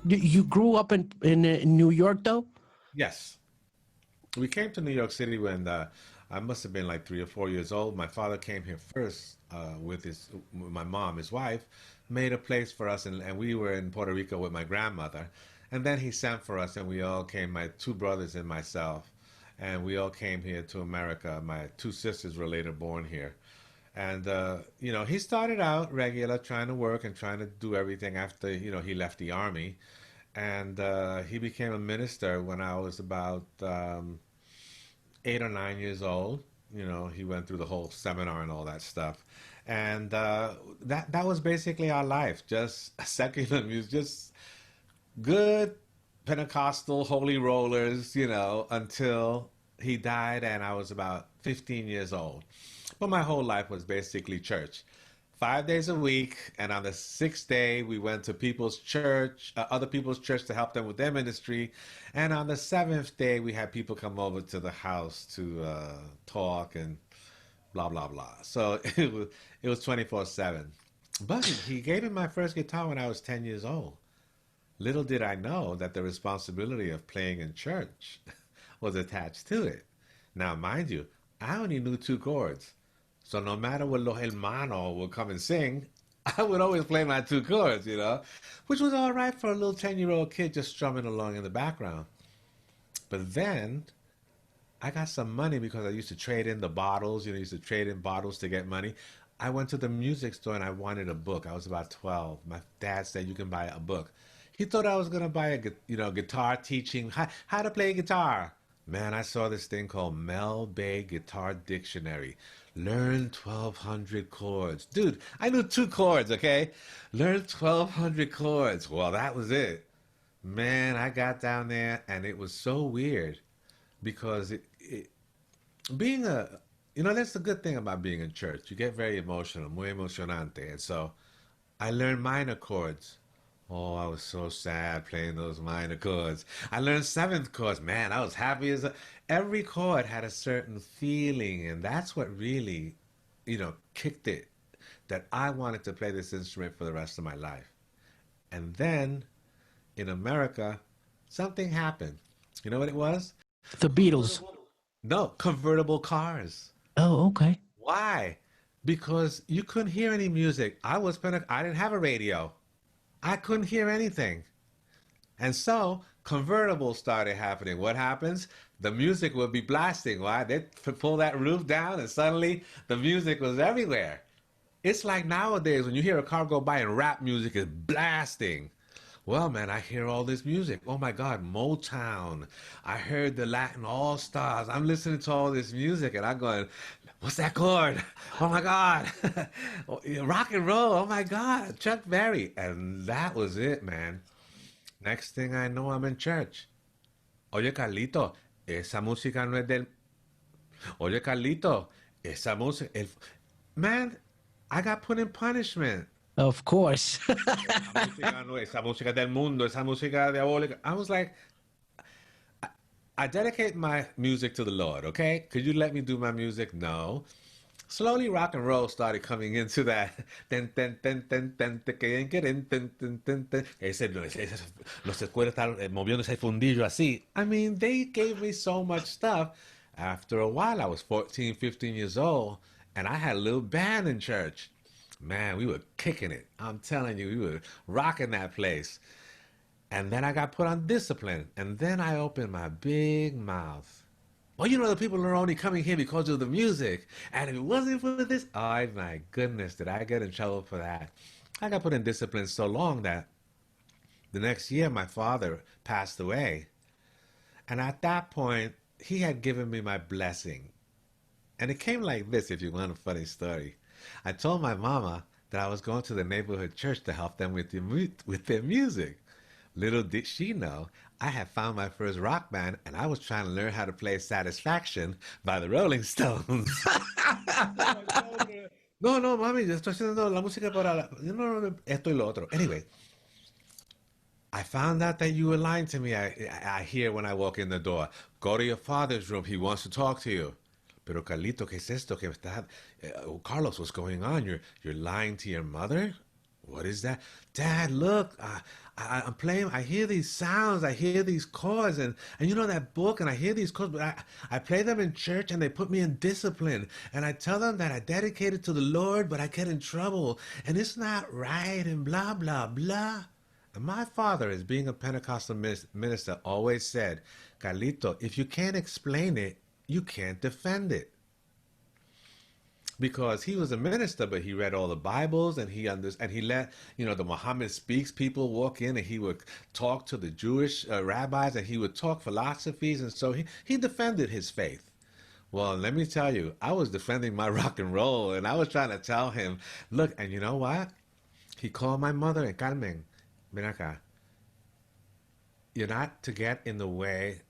You grew up in New York, though? Yes. We came to New York City when I must have been like 3 or 4 years old. My father came here first with my mom, his wife, made a place for us, and we were in Puerto Rico with my grandmother. And then he sent for us, and we all came, my two brothers and myself, and we all came here to America. My two sisters were later born here. And, he started out regular, trying to work and trying to do everything after, he left the army. And he became a minister when I was about 8 or 9 years old. He went through the whole seminar and all that stuff. And that was basically our life, just secular music, just good Pentecostal holy rollers, until he died and I was about 15 years old. But my whole life was basically church. 5 days a week, and on the sixth day, we went to people's church, other people's church to help them with their ministry. And on the seventh day, we had people come over to the house to talk and blah, blah, blah. So it was 24/7. But he gave me my first guitar when I was 10 years old. Little did I know that the responsibility of playing in church was attached to it. Now, mind you, I only knew two chords. So no matter what los hermanos would come and sing, I would always play my two chords, which was all right for a little 10-year-old kid just strumming along in the background. But then I got some money because I used to trade in the bottles, used to trade in bottles to get money. I went to the music store and I wanted a book. I was about 12. My dad said, you can buy a book. He thought I was going to buy a guitar teaching, how to play guitar. Man, I saw this thing called Mel Bay Guitar Dictionary. Learn 1,200 chords. Dude, I knew two chords, okay? Learn 1,200 chords. Well, that was it. Man, I got down there and it was so weird because being that's the good thing about being in church. You get very emotional, muy emocionante. And so I learned minor chords. Oh, I was so sad playing those minor chords. I learned seventh chords. Man, I was happy as every chord had a certain feeling, and that's what really, kicked it, that I wanted to play this instrument for the rest of my life. And then, in America, something happened. You know what it was? The Beatles. No, convertible cars. Oh, okay. Why? Because you couldn't hear any music. I didn't have a radio. I couldn't hear anything. And so convertibles started happening. What happens? The music would be blasting. Why? They'd pull that roof down and suddenly the music was everywhere. It's like nowadays when you hear a car go by and rap music is blasting. Well, man, I hear all this music. Oh my God, Motown. I heard the Latin All-Stars. I'm listening to all this music and I'm going, what's that chord? Oh my God. Rock and roll. Oh my God. Chuck Berry. And that was it, man. Next thing I know, I'm in church. Oye, Carlito, esa música no es del... Oye, Carlito, esa música... Man, I got put in punishment. Of course. Esa música del mundo, esa música diabólica. I was like, I dedicate my music to the Lord, okay? Could you let me do my music? No. Slowly rock and roll started coming into that. Los escuelas estaban moviendo ese fundillo así. I mean, they gave me so much stuff. After a while, I was 14, 15 years old, and I had a little band in church. Man, we were kicking it. I'm telling you, we were rocking that place. And then I got put on discipline. And then I opened my big mouth. Well, the people are only coming here because of the music. And if it wasn't for this, oh my goodness, did I get in trouble for that? I got put in discipline so long that the next year my father passed away. And at that point, he had given me my blessing. And it came like this, if you want a funny story. I told my mama that I was going to the neighborhood church to help them with their music. Little did she know, I had found my first rock band and I was trying to learn how to play Satisfaction by the Rolling Stones. No, mami, yo estoy haciendo la música para no, esto y lo otro. Anyway, I found out that you were lying to me. I hear when I walk in the door, go to your father's room, he wants to talk to you. Pero Carlito, ¿qué es esto? Carlos, what's going on? You're lying to your mother? What is that? Dad, look, I'm playing, I hear these sounds, I hear these chords, and you know that book, and I hear these chords, but I play them in church and they put me in discipline. And I tell them that I dedicate it to the Lord, but I get in trouble. And it's not right, and blah, blah, blah. And my father, as being a Pentecostal minister, always said, Carlito, if you can't explain it, you can't defend it. Because he was a minister, but he read all the Bibles, and he let the Muhammad Speaks people walk in, and he would talk to the Jewish rabbis, and he would talk philosophies, and so he defended his faith. Well, let me tell you, I was defending my rock and roll, and I was trying to tell him, look, and you know what? He called my mother and Carmen, ven acá. You're not to get in the way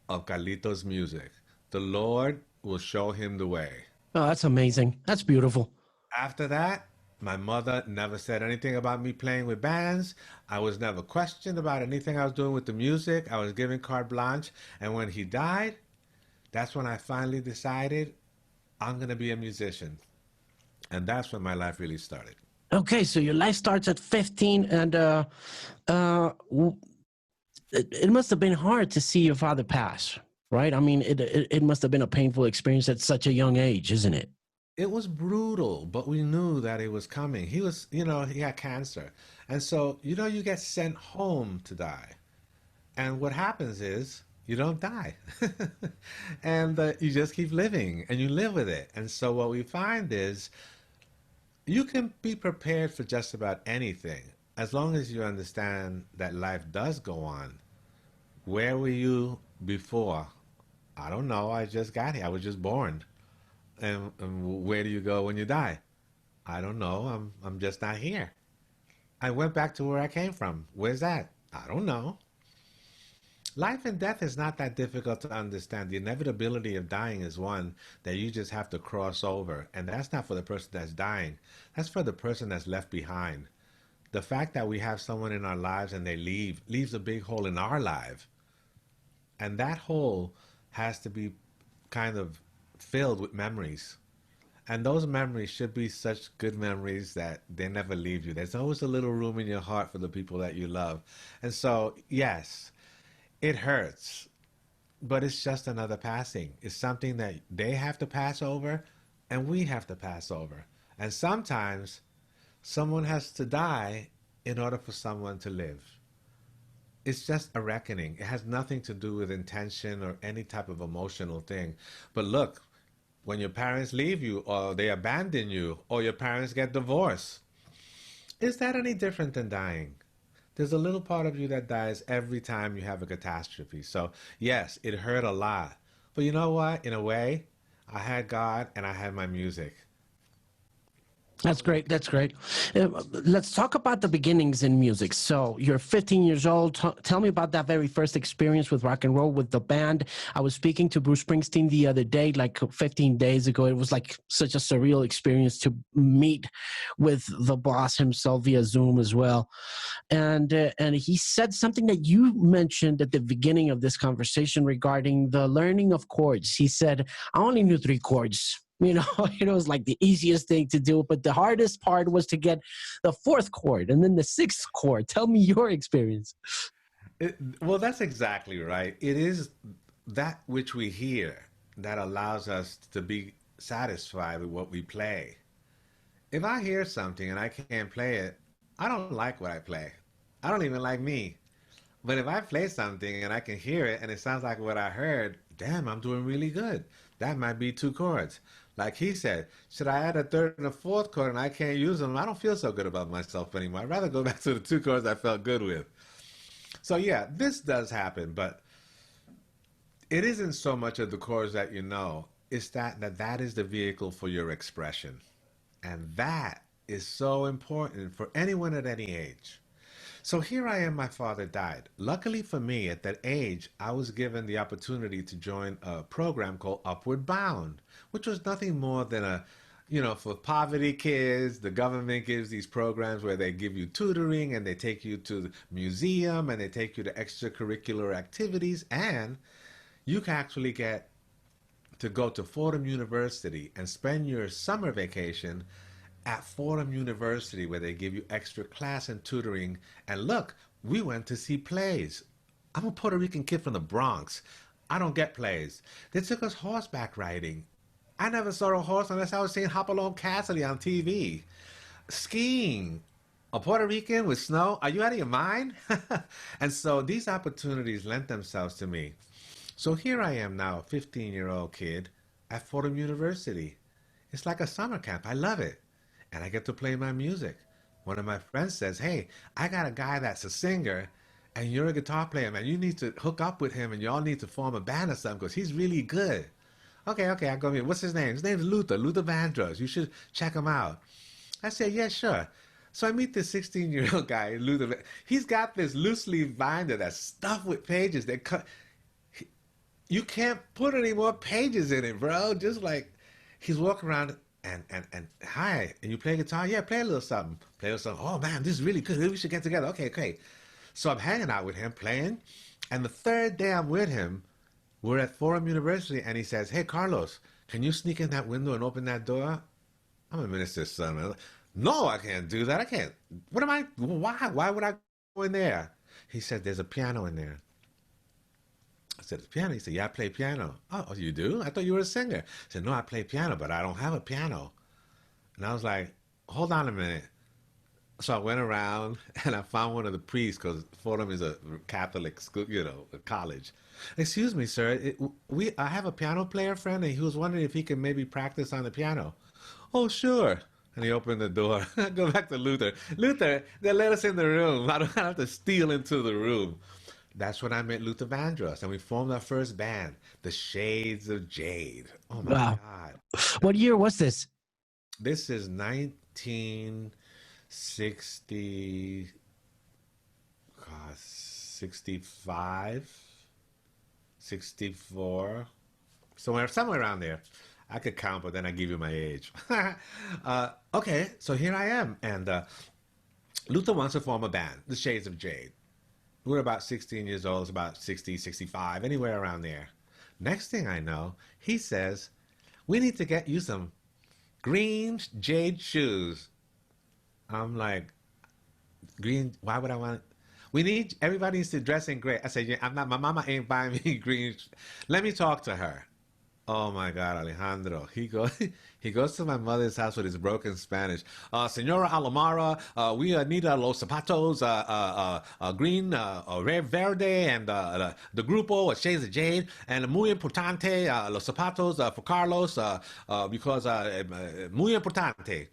of Carlito's music. The Lord will show him the way. Oh, that's amazing. That's beautiful. After that, my mother never said anything about me playing with bands. I was never questioned about anything I was doing with the music. I was given carte blanche. And when he died, that's when I finally decided I'm going to be a musician. And that's when my life really started. Okay, so your life starts at 15, and it must have been hard to see your father pass, right? I mean, it must have been a painful experience at such a young age, isn't it? It was brutal, but we knew that it was coming. He was, he had cancer. And so, you get sent home to die. And what happens is you don't die. And you just keep living, and you live with it. And so what we find is you can be prepared for just about anything as long as you understand that life does go on. Where were you before? I don't know. I just got here. I was just born. And where do you go when you die? I don't know. I'm just not here. I went back to where I came from. Where's that? I don't know. Life and death is not that difficult to understand. The inevitability of dying is one that you just have to cross over. And that's not for the person that's dying. That's for the person that's left behind. The fact that we have someone in our lives and they leaves a big hole in our life. And that hole has to be kind of filled with memories. And those memories should be such good memories that they never leave you. There's always a little room in your heart for the people that you love. And so, yes, it hurts, but it's just another passing. It's something that they have to pass over and we have to pass over. And sometimes someone has to die in order for someone to live. It's just a reckoning. It has nothing to do with intention or any type of emotional thing. But look, when your parents leave you or they abandon you or your parents get divorced, is that any different than dying? There's a little part of you that dies every time you have a catastrophe. So yes, it hurt a lot. But you know what? In a way, I had God and I had my music. That's great. That's great. Let's talk about the beginnings in music. So you're 15 years old. Tell me about that very first experience with rock and roll with the band. I was speaking to Bruce Springsteen the other day, like 15 days ago. It was like such a surreal experience to meet with the boss himself via Zoom as well. And he said something that you mentioned at the beginning of this conversation regarding the learning of chords. He said, I only knew 3 chords. It was like the easiest thing to do, but the hardest part was to get the 4th chord and then the 6th chord. Tell me your experience. Well, that's exactly right. It is that which we hear that allows us to be satisfied with what we play. If I hear something and I can't play it, I don't like what I play. I don't even like me. But if I play something and I can hear it and it sounds like what I heard, damn, I'm doing really good. That might be 2 chords. Like he said, should I add a 3rd and a 4th chord and I can't use them? I don't feel so good about myself anymore. I'd rather go back to the 2 chords I felt good with. So yeah, this does happen, but it isn't so much of the chords that you know. It's that is the vehicle for your expression. And that is so important for anyone at any age. So here I am, my father died. Luckily for me, at that age, I was given the opportunity to join a program called Upward Bound, which was nothing more than for poverty kids. The government gives these programs where they give you tutoring and they take you to the museum and they take you to extracurricular activities, and you can actually get to go to Fordham University and spend your summer vacation at Fordham University, where they give you extra class and tutoring. And look, we went to see plays. I'm a Puerto Rican kid from the Bronx. I don't get plays. They took us horseback riding. I never saw a horse unless I was seeing Hopalong Cassidy on TV. Skiing. A Puerto Rican with snow? Are you out of your mind? And so these opportunities lent themselves to me. So here I am now, a 15-year-old kid at Fordham University. It's like a summer camp. I love it. And I get to play my music. One of my friends says, hey, I got a guy that's a singer, and you're a guitar player, man. You need to hook up with him, and y'all need to form a band or something, because he's really good. Okay, I go in. What's his name? His name's Luther Vandross. You should check him out. I said, yeah, sure. So I meet this 16-year-old guy, Luther. He's got this loose leaf binder that's stuffed with pages that cut. You can't put any more pages in it, bro. Just like he's walking around and hi, and you play guitar? Yeah, play a little something. Play a little something. Oh man, this is really good. We should get together. Okay. So I'm hanging out with him, playing, and the third day I'm with him, we're at Fordham University, and he says, hey, Carlos, can you sneak in that window and open that door? I'm a minister's son, man. No, I can't do that. I can't. What am I? Why would I go in there? He said, there's a piano in there. I said, the piano? He said, yeah, I play piano. Oh, you do? I thought you were a singer. I said, no, I play piano, but I don't have a piano. And I was like, hold on a minute. So I went around and I found one of the priests, because Fordham is a Catholic school, a college. Excuse me, sir. I have a piano player friend, and he was wondering if he could maybe practice on the piano. Oh, sure. And he opened the door. I go back to Luther. Luther, they let us in the room. I don't have to steal into the room. That's when I met Luther Vandross, and we formed our first band, The Shades of Jade. Oh, my God. What year was this? This is 1960, 65, 64, somewhere around there. I could count, but then I give you my age. Okay, so here I am, and Luther wants to form a band, The Shades of Jade. We're about 16 years old, it's about 60, 65, anywhere around there. Next thing I know, he says, we need to get you some green jade shoes. I'm like, green, why would I want it? Everybody needs to dress in gray. I said, yeah, my mama ain't buying me green. Let me talk to her. Oh my God, Alejandro. He goes to my mother's house with his broken Spanish. Señora Alomar, we need los zapatos, green, red, verde, and the grupo, Shades of Jade, and muy importante, los zapatos for Carlos, because muy importante.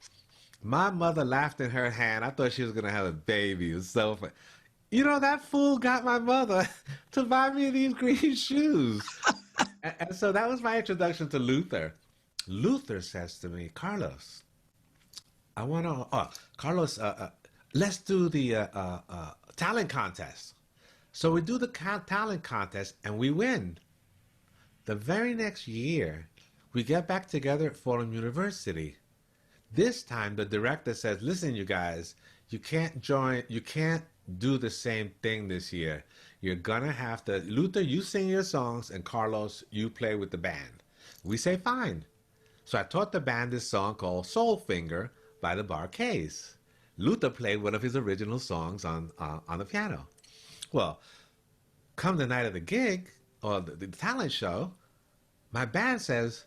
My mother laughed in her hand. I thought she was going to have a baby. It was so funny. You know, that fool got my mother to buy me these green shoes. And so that was my introduction to Luther. Luther says to me, Carlos, I want to, Carlos, let's do the talent contest. So we do the talent contest and we win. The very next year, we get back together at Fordham University. This time, the director says, listen, you guys, you can't do the same thing this year. You're gonna have to, Luther, you sing your songs, and Carlos, you play with the band. We say fine. So I taught the band this song called Soul Finger by the Bar-Kays. Luther played one of his original songs on the piano. Well, come the night of the gig, or the talent show, my band says,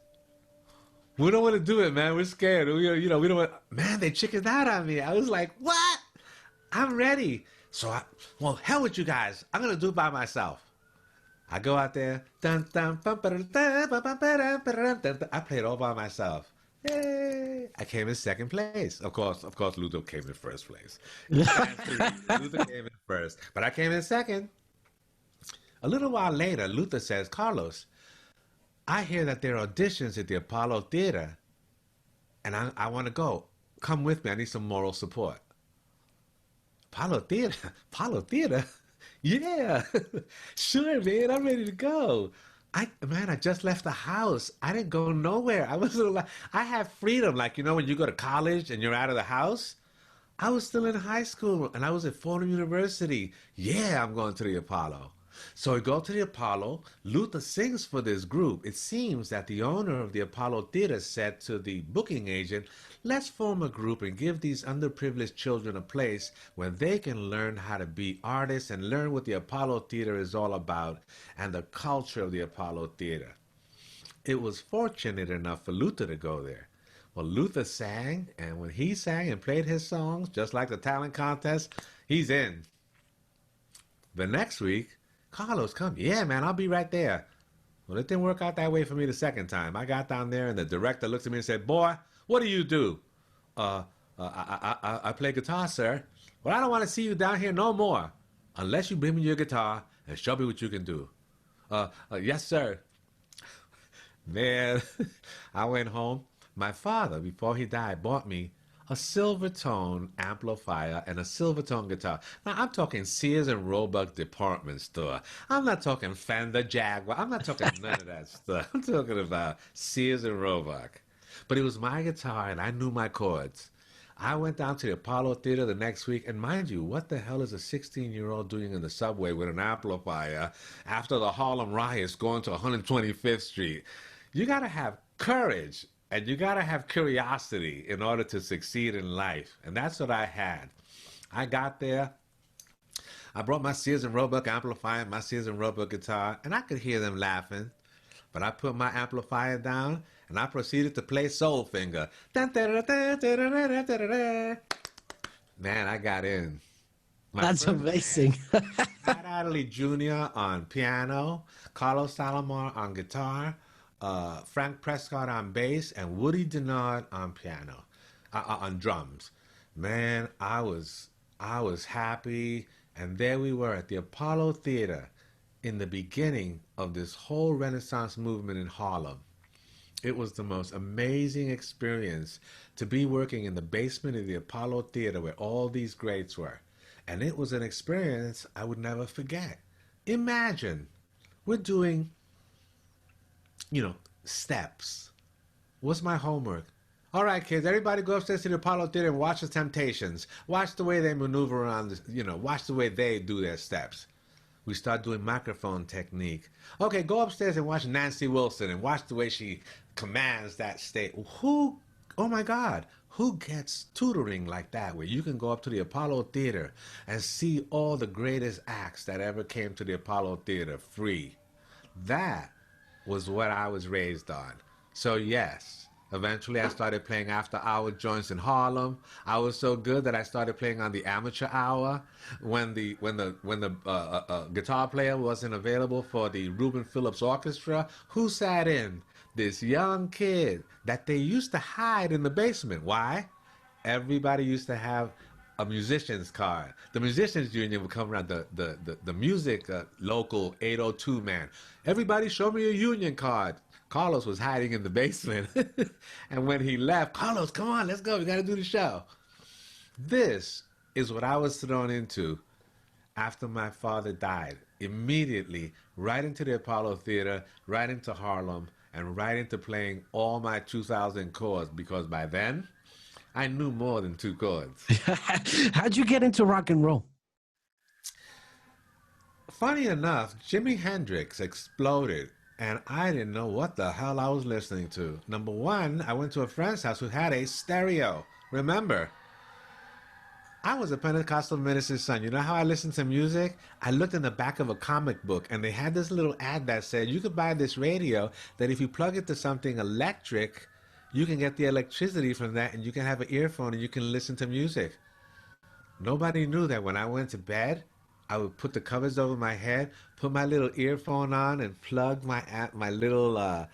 we don't want to do it, man. We're scared. We don't want, man, they chickened out on me. I was like, what? I'm ready. So hell with you guys. I'm going to do it by myself. I go out there. I play it all by myself. Yay. I came in second place. Of course, Luther came in first place. Luther came in first. But I came in second. A little while later, Luther says, Carlos, I hear that there are auditions at the Apollo Theater, and I want to go. Come with me. I need some moral support. Apollo Theater? Yeah. Sure, man. I'm ready to go. I just left the house. I didn't go nowhere. I have freedom. Like, when you go to college and you're out of the house. I was still in high school, and I was at Fordham University. Yeah, I'm going to the Apollo. So we go to the Apollo. Luther sings for this group. It seems that the owner of the Apollo Theater said to the booking agent, let's form a group and give these underprivileged children a place where they can learn how to be artists and learn what the Apollo Theater is all about and the culture of the Apollo Theater. It was fortunate enough for Luther to go there. Well, Luther sang, and when he sang and played his songs, just like the talent contest, he's in. The next week, Carlos, come. Yeah, man, I'll be right there. Well, it didn't work out that way for me the second time. I got down there, and the director looked at me and said, boy, what do you do? I play guitar, sir. Well, I don't want to see you down here no more unless you bring me your guitar and show me what you can do. Yes, sir. Man, I went home. My father, before he died, bought me a Silvertone amplifier and a Silvertone guitar. Now, I'm talking Sears and Roebuck department store. I'm not talking Fender, Jaguar. I'm not talking none of that stuff. I'm talking about Sears and Roebuck. But it was my guitar, and I knew my chords. I went down to the Apollo Theater the next week, and mind you, what the hell is a 16-year-old doing in the subway with an amplifier after the Harlem riots going to 125th Street? You got to have courage. And you got to have curiosity in order to succeed in life. And that's what I had. I got there. I brought my Sears and Roebuck amplifier, my Sears and Roebuck guitar, and I could hear them laughing. But I put my amplifier down, and I proceeded to play Soul Finger. Man, I got in. That's amazing. Pat Adderley Jr. on piano, Carlos Alomar on guitar, Frank Prescott on bass, and Woody Denard on piano, on drums. Man, I was happy, and there we were at the Apollo Theater in the beginning of this whole Renaissance movement in Harlem. It was the most amazing experience to be working in the basement of the Apollo Theater where all these greats were. And it was an experience I would never forget. Imagine, we're doing steps. What's my homework? All right, kids, everybody go upstairs to the Apollo Theater and watch the Temptations. Watch the way they maneuver around, watch the way they do their steps. We start doing microphone technique. Okay, go upstairs and watch Nancy Wilson and watch the way she commands that stage. Oh my God, who gets tutoring like that where you can go up to the Apollo Theater and see all the greatest acts that ever came to the Apollo Theater free? That was what I was raised on. So yes, eventually I started playing after-hour joints in Harlem. I was so good that I started playing on the amateur hour when the guitar player wasn't available for the Reuben Phillips Orchestra. Who sat in? This young kid that they used to hide in the basement. Why? Everybody used to have a musician's card. The musicians union would come around, the music local 802 man. Everybody show me a union card. Carlos was hiding in the basement. And when he left, Carlos, come on, let's go. We got to do the show. This is what I was thrown into after my father died. Immediately, right into the Apollo Theater, right into Harlem, and right into playing all my 2,000 chords, because by then, I knew more than 2 chords. How'd you get into rock and roll? Funny enough, Jimi Hendrix exploded, and I didn't know what the hell I was listening to. Number one, I went to a friend's house who had a stereo. Remember, I was a Pentecostal minister's son. You know how I listened to music? I looked in the back of a comic book, and they had this little ad that said, you could buy this radio that if you plug it to something electric, you can get the electricity from that, and you can have an earphone, and you can listen to music. Nobody knew that when I went to bed, I would put the covers over my head, put my little earphone on, and plug my little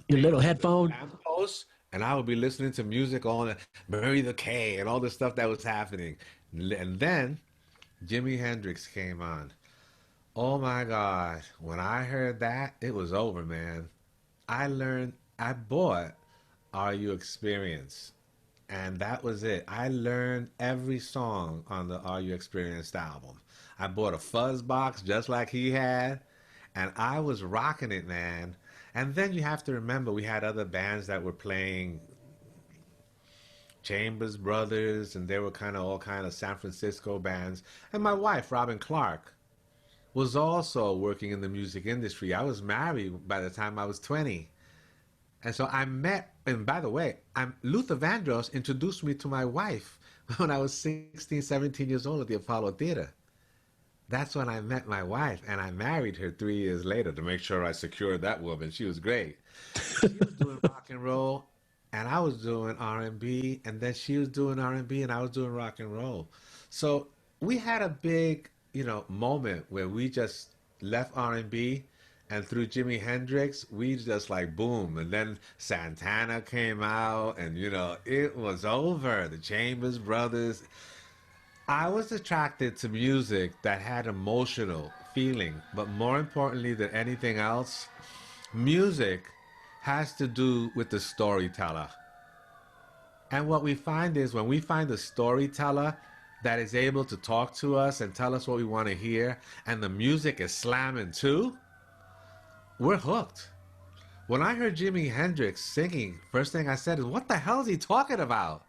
your little headphone lamppost, and I would be listening to music on Mary the K and all the stuff that was happening. And then Jimi Hendrix came on. Oh my God! When I heard that, it was over, man. I bought Are You Experienced? And that was it. I learned every song on the Are You Experienced album. I bought a fuzz box just like he had, and I was rocking it, man. And then you have to remember we had other bands that were playing, Chambers Brothers, and they were all kind of San Francisco bands. And my wife, Robin Clark, was also working in the music industry. I was married by the time I was 20. And so I met, and by the way, Luther Vandross introduced me to my wife when I was 16, 17 years old at the Apollo Theater. That's when I met my wife, and I married her 3 years later to make sure I secured that woman. She was great. She was doing rock and roll, and I was doing R&B, and then she was doing R&B, and I was doing rock and roll. So we had a big, moment where we just left R&B, and through Jimi Hendrix, we just like boom, and then Santana came out, and it was over. The Chambers Brothers. I was attracted to music that had emotional feeling, but more importantly than anything else, music has to do with the storyteller. And what we find is when we find a storyteller that is able to talk to us and tell us what we want to hear, and the music is slamming too, we're hooked. When I heard Jimi Hendrix singing, first thing I said is, what the hell is he talking about?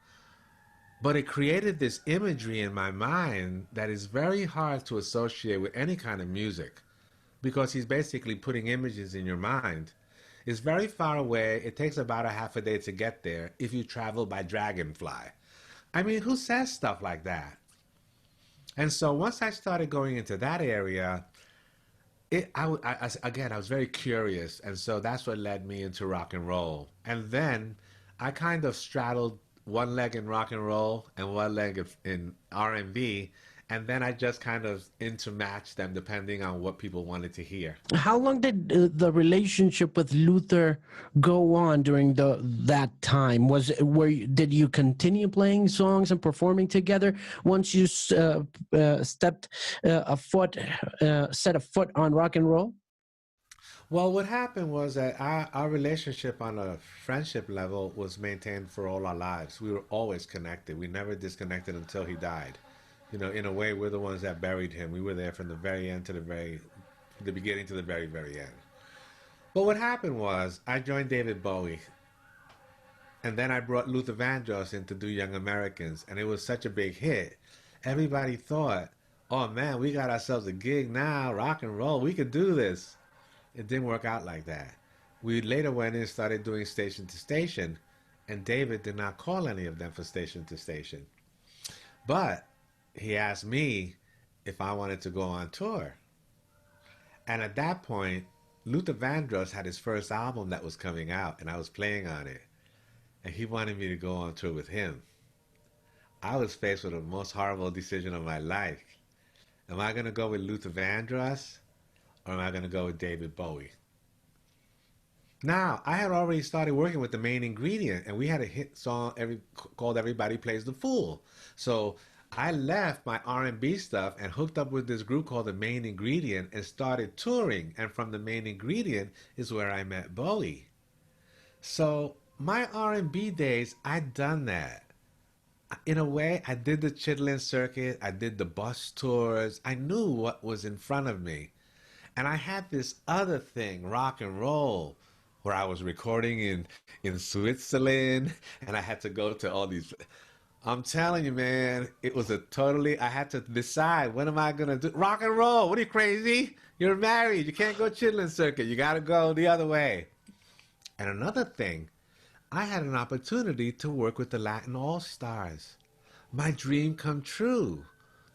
But it created this imagery in my mind that is very hard to associate with any kind of music, because he's basically putting images in your mind. It's very far away. It takes about a half a day to get there if you travel by dragonfly. I mean, who says stuff like that? And so once I started going into that area, I was very curious. And so that's what led me into rock and roll. And then I kind of straddled one leg in rock and roll and one leg in R&B, and then I just kind of intermatched them depending on what people wanted to hear. How long did the relationship with Luther go on during that time? Did you continue playing songs and performing together once you set a foot on rock and roll? Well, what happened was that our relationship on a friendship level was maintained for all our lives. We were always connected. We never disconnected until he died. In a way, we're the ones that buried him. We were there from the very end to the beginning to the very, very end. But what happened was I joined David Bowie, and then I brought Luther Vandross in to do Young Americans, and it was such a big hit. Everybody thought, oh man, we got ourselves a gig now, rock and roll, we could do this. It didn't work out like that. We later went in and started doing station to station, and David did not call any of them for station to station. But he asked me if I wanted to go on tour. And at that point, Luther Vandross had his first album that was coming out, and I was playing on it. And he wanted me to go on tour with him. I was faced with the most horrible decision of my life. Am I going to go with Luther Vandross, or am I going to go with David Bowie? Now, I had already started working with the Main Ingredient, and we had a hit song called Everybody Plays the Fool. So I left my R&B stuff and hooked up with this group called the Main Ingredient and started touring. And from the Main Ingredient is where I met Bowie. So my R&B days, I'd done that. In a way, I did the Chitlin circuit. I did the bus tours. I knew what was in front of me. And I had this other thing, rock and roll, where I was recording in Switzerland, and I had to go to all these... I'm telling you, man, it was I had to decide, what am I going to do? Rock and roll. What are you, crazy? You're married. You can't go Chitlin circuit. You got to go the other way. And another thing, I had an opportunity to work with the Latin All-Stars. My dream come true,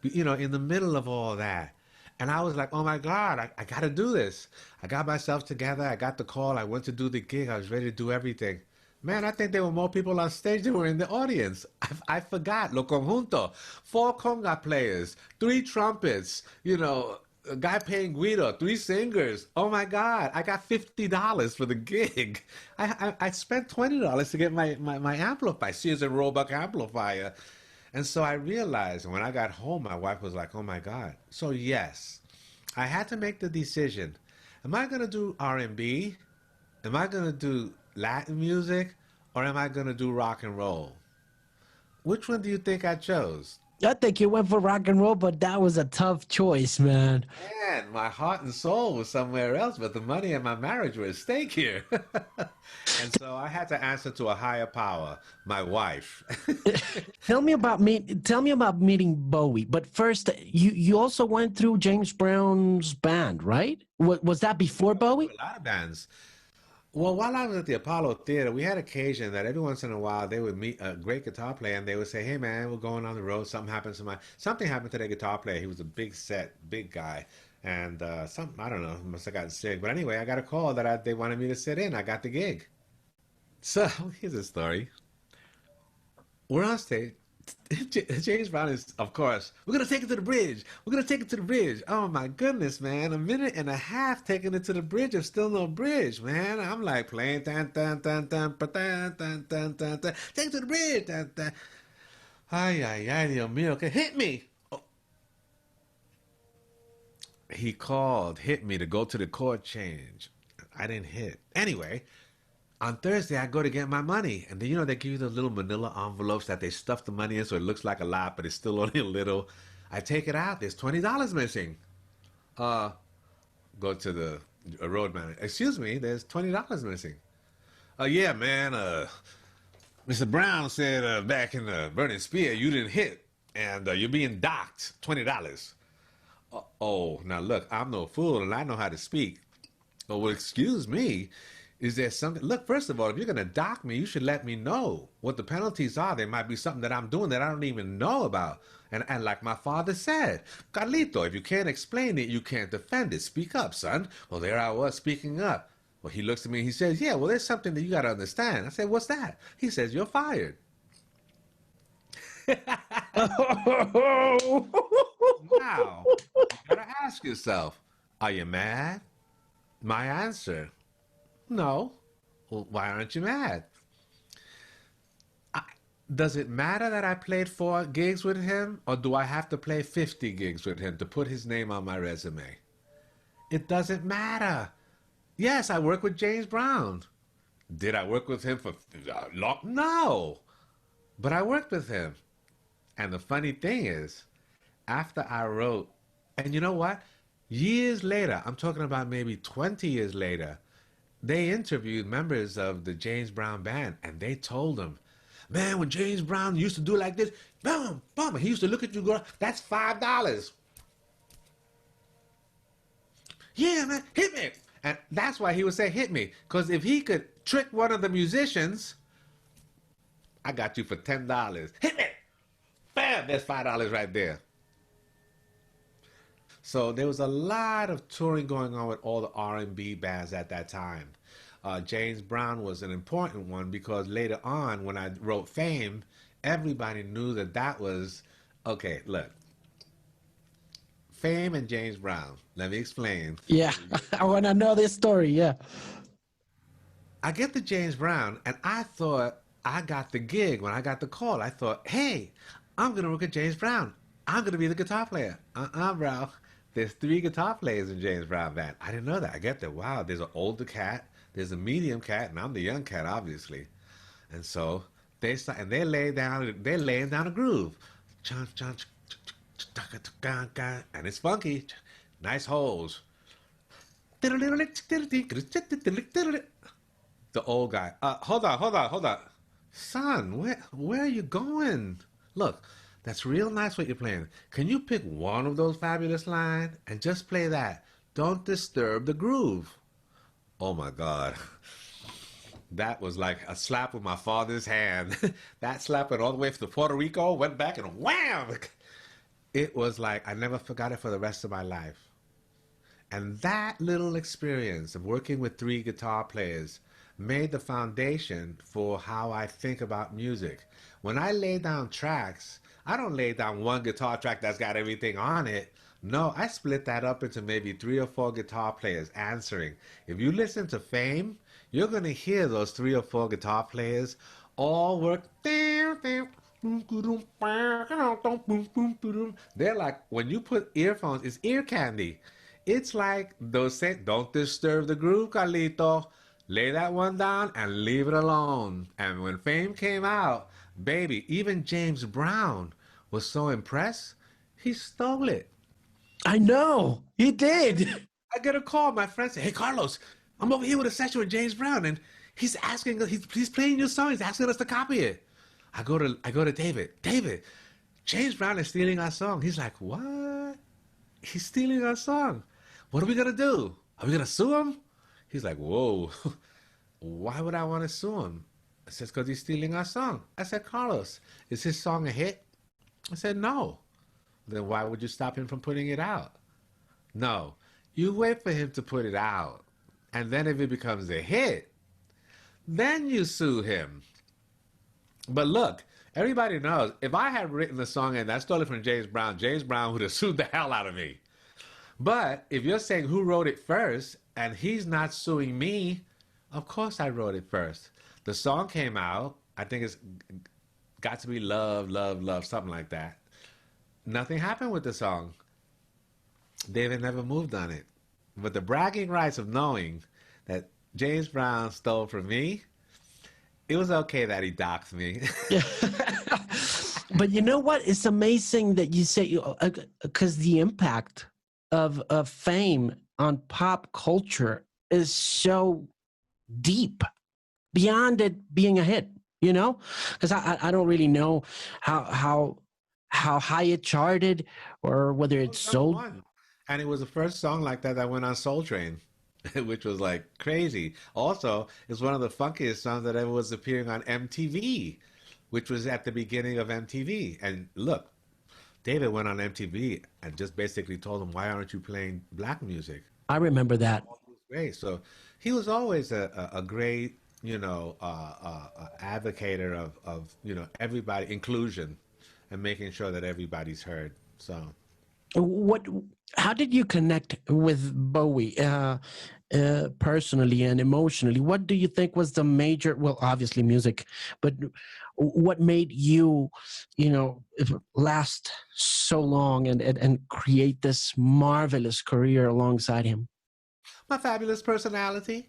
in the middle of all that. And I was like, oh my God, I got to do this. I got myself together. I got the call. I went to do the gig. I was ready to do everything. Man, I think there were more people on stage than were in the audience. I forgot. Lo conjunto. 4 conga players, 3 trumpets, a guy playing guido, 3 singers. Oh my God, I got $50 for the gig. I spent $20 to get my amplifier, Sears and Roebuck amplifier. And so I realized when I got home, my wife was like, oh my God. So yes, I had to make the decision. Am I going to do R&B? Am I going to do Latin music, or am I going to do rock and roll? Which one do you think I chose? I think you went for rock and roll, but that was a tough choice, man. Man, my heart and soul was somewhere else, but the money and my marriage were at stake here. And so I had to answer to a higher power, my wife. Tell me about meeting Bowie. But first, you also went through James Brown's band, right? Was that before Bowie? A lot of bands. Well, while I was at the Apollo Theater, we had occasion that every once in a while they would meet a great guitar player and they would say, "Hey man, we're going on the road. Something happened to their guitar player. He was a big set, big guy, and something I don't know, must have gotten sick. But anyway, I got a call that they wanted me to sit in. I got the gig. So here's a story. We're on stage. James Brown is, of course, we're gonna take it to the bridge. We're gonna take it to the bridge. Oh my goodness, man! A minute and a half taking it to the bridge. There's still no bridge, man. I'm like playing tan tan tan tan tan tan tan tan tan. Take it to the bridge. Tan, tan. Ay ay ay, Dios mío, okay, hit me. Oh. He called, hit me to go to the chord change. I didn't hit. Anyway, on Thursday, I go to get my money. And then, they give you those little manila envelopes that they stuff the money in so it looks like a lot, but it's still only a little. I take it out. There's $20 missing. Uh, Go to the road manager. Excuse me, there's $20 missing. Yeah, man. Mr. Brown said back in the Burning Spear, you didn't hit. And you're being docked $20. Oh, now look, I'm no fool and I know how to speak. Oh, well, excuse me. Is there something? Look, first of all, if you're going to dock me, you should let me know what the penalties are. There might be something that I'm doing that I don't even know about. And like my father said, Carlito, if you can't explain it, you can't defend it. Speak up, son. Well, there I was speaking up. Well, he looks at me and he says, yeah, well, there's something that you got to understand. I said, what's that? He says, you're fired. Now, you got to ask yourself, are you mad? My answer, no. Well, why aren't you mad? Does it matter that I played 4 gigs with him, or do I have to play 50 gigs with him to put his name on my resume? It doesn't matter. Yes, I work with James Brown. Did I work with him for long? No. But I worked with him. And the funny thing is, after I wrote, and you know what? Years later, I'm talking about maybe 20 years later, they interviewed members of the James Brown band, and they told them, man, when James Brown used to do like this, boom, boom, he used to look at you, go, that's $5. Yeah, man, hit me. And that's why he would say, hit me. Because if he could trick one of the musicians, I got you for $10. Hit me. Bam, there's $5 right there. So there was a lot of touring going on with all the R&B bands at that time. James Brown was an important one because later on, when I wrote Fame, everybody knew that was, okay, look, Fame and James Brown. Let me explain. Yeah, I want to know this story, yeah. I get to James Brown, and I thought I got the gig when I got the call. I thought, hey, I'm going to work at James Brown. I'm going to be the guitar player. Bro. There's 3 guitar players in James Brown band. I didn't know that. I get that. Wow, there's an older cat, there's a medium cat, and I'm the young cat, obviously. And so they start, and they're laying down a groove. And it's funky. Nice holes. The old guy. Hold on. Son, where are you going? Look, that's real nice what you're playing. Can you pick one of those fabulous lines and just play that? Don't disturb the groove. Oh my God. That was like a slap with my father's hand. That slap went all the way to Puerto Rico, went back and wham! It was like, I never forgot it for the rest of my life. And that little experience of working with 3 guitar players made the foundation for how I think about music. When I lay down tracks, I don't lay down one guitar track that's got everything on it. No, I split that up into maybe 3 or 4 guitar players answering. If you listen to Fame, you're going to hear those 3 or 4 guitar players all work. They're like, when you put earphones, it's ear candy. It's like those say, don't disturb the groove, Carlito. Lay that one down and leave it alone. And when Fame came out, baby, even James Brown was so impressed, he stole it. I know he did. I get a call. My friend said, "Hey, Carlos, I'm over here with a session with James Brown, and he's asking us. He's playing your song. He's asking us to copy it." I go to David. David, James Brown is stealing our song. He's like, "What? He's stealing our song. What are we gonna do? Are we gonna sue him?" He's like, "Whoa, why would I want to sue him?" I said, "Because he's stealing our song." I said, "Carlos, is his song a hit?" I said, "No." Then why would you stop him from putting it out? No, you wait for him to put it out. And then if it becomes a hit, then you sue him. But look, everybody knows if I had written the song and I stole it from James Brown would have sued the hell out of me. But if you're saying who wrote it first and he's not suing me, of course I wrote it first. The song came out. I think it's got to be Love, Love, Love, something like that. Nothing happened with the song. David never moved on it. But the bragging rights of knowing that James Brown stole from me, it was okay that he doxed me. But you know what? It's amazing that you say, because the impact of fame on pop culture is so deep beyond it being a hit, you know? Because I don't really know how high it charted or whether it sold. One. And it was the first song like that that went on Soul Train, which was like crazy. Also, it's one of the funkiest songs that ever was appearing on MTV, which was at the beginning of MTV. And look, David went on MTV and just basically told them, "Why aren't you playing black music?" I remember that. Great. So he was always a great, advocator of everybody, inclusion, and making sure that everybody's heard. So How did you connect with Bowie personally and emotionally? What do you think was the major, well, obviously music, but what made you, last so long and create this marvelous career alongside him? My fabulous personality.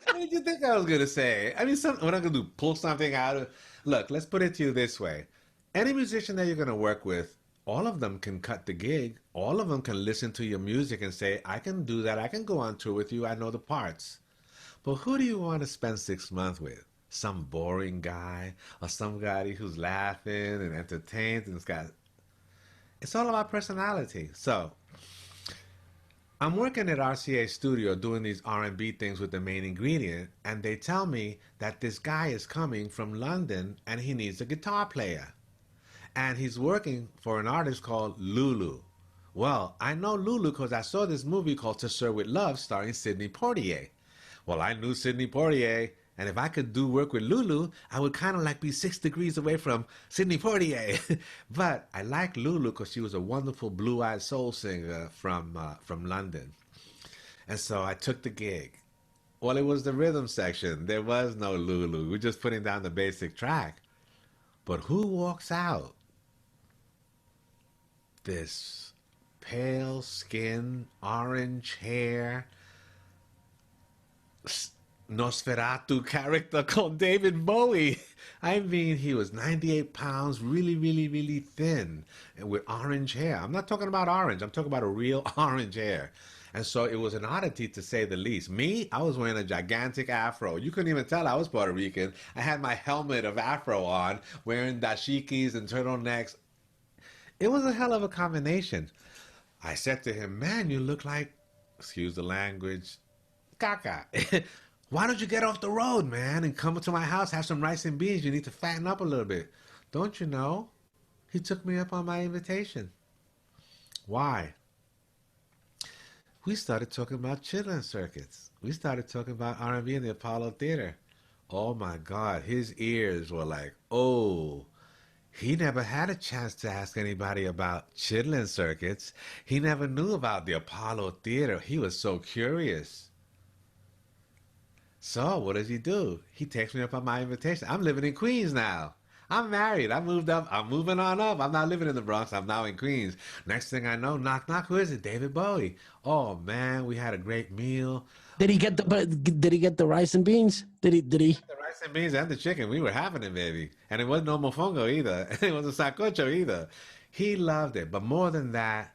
What did you think I was going to say? I mean, what I'm going to do, pull something out of... Look, let's put it to you this way. Any musician that you're going to work with, all of them can cut the gig. All of them can listen to your music and say, "I can do that. I can go on tour with you. I know the parts." But who do you want to spend 6 months with? Some boring guy or somebody who's laughing and entertained and it's all about personality. So I'm working at RCA Studio doing these R&B things with the main ingredient, and they tell me that this guy is coming from London and he needs a guitar player. And he's working for an artist called Lulu. Well, I know Lulu because I saw this movie called To Sir With Love starring Sidney Poitier. Well, I knew Sidney Poitier, and if I could do work with Lulu, I would kind of like be 6 degrees away from Sidney Poitier. But I liked Lulu because she was a wonderful blue-eyed soul singer from London. And so I took the gig. Well, it was the rhythm section. There was no Lulu. We were just putting down the basic track. But who walks out? This pale skin, orange hair, Nosferatu character called David Bowie. I mean, he was 98 pounds, really, really, really thin, and with orange hair. I'm not talking about orange. I'm talking about a real orange hair. And so it was an oddity, to say the least. Me, I was wearing a gigantic afro. You couldn't even tell I was Puerto Rican. I had my helmet of afro on, wearing dashikis and turtlenecks. It was a hell of a combination. I said to him, "Man, you look like," excuse the language, caca. "Why don't you get off the road, man, and come to my house, have some rice and beans? You need to fatten up a little bit." Don't you know? He took me up on my invitation. Why? We started talking about chitlin circuits. We started talking about R&B in the Apollo Theater. Oh my God, his ears were like, oh, he never had a chance to ask anybody about chitlin circuits. He never knew about the Apollo Theater. He was so curious. So what does he do? He takes me up on my invitation. I'm living in Queens now. I'm married. I moved up. I'm moving on up. I'm not living in the Bronx. I'm now in Queens. Next thing I know, knock, knock. Who is it? David Bowie. Oh man, we had a great meal. Did he get the rice and beans? Did he? The rice and beans and the chicken. We were having it, baby. And it wasn't no mofongo either. It wasn't sancocho either. He loved it. But more than that,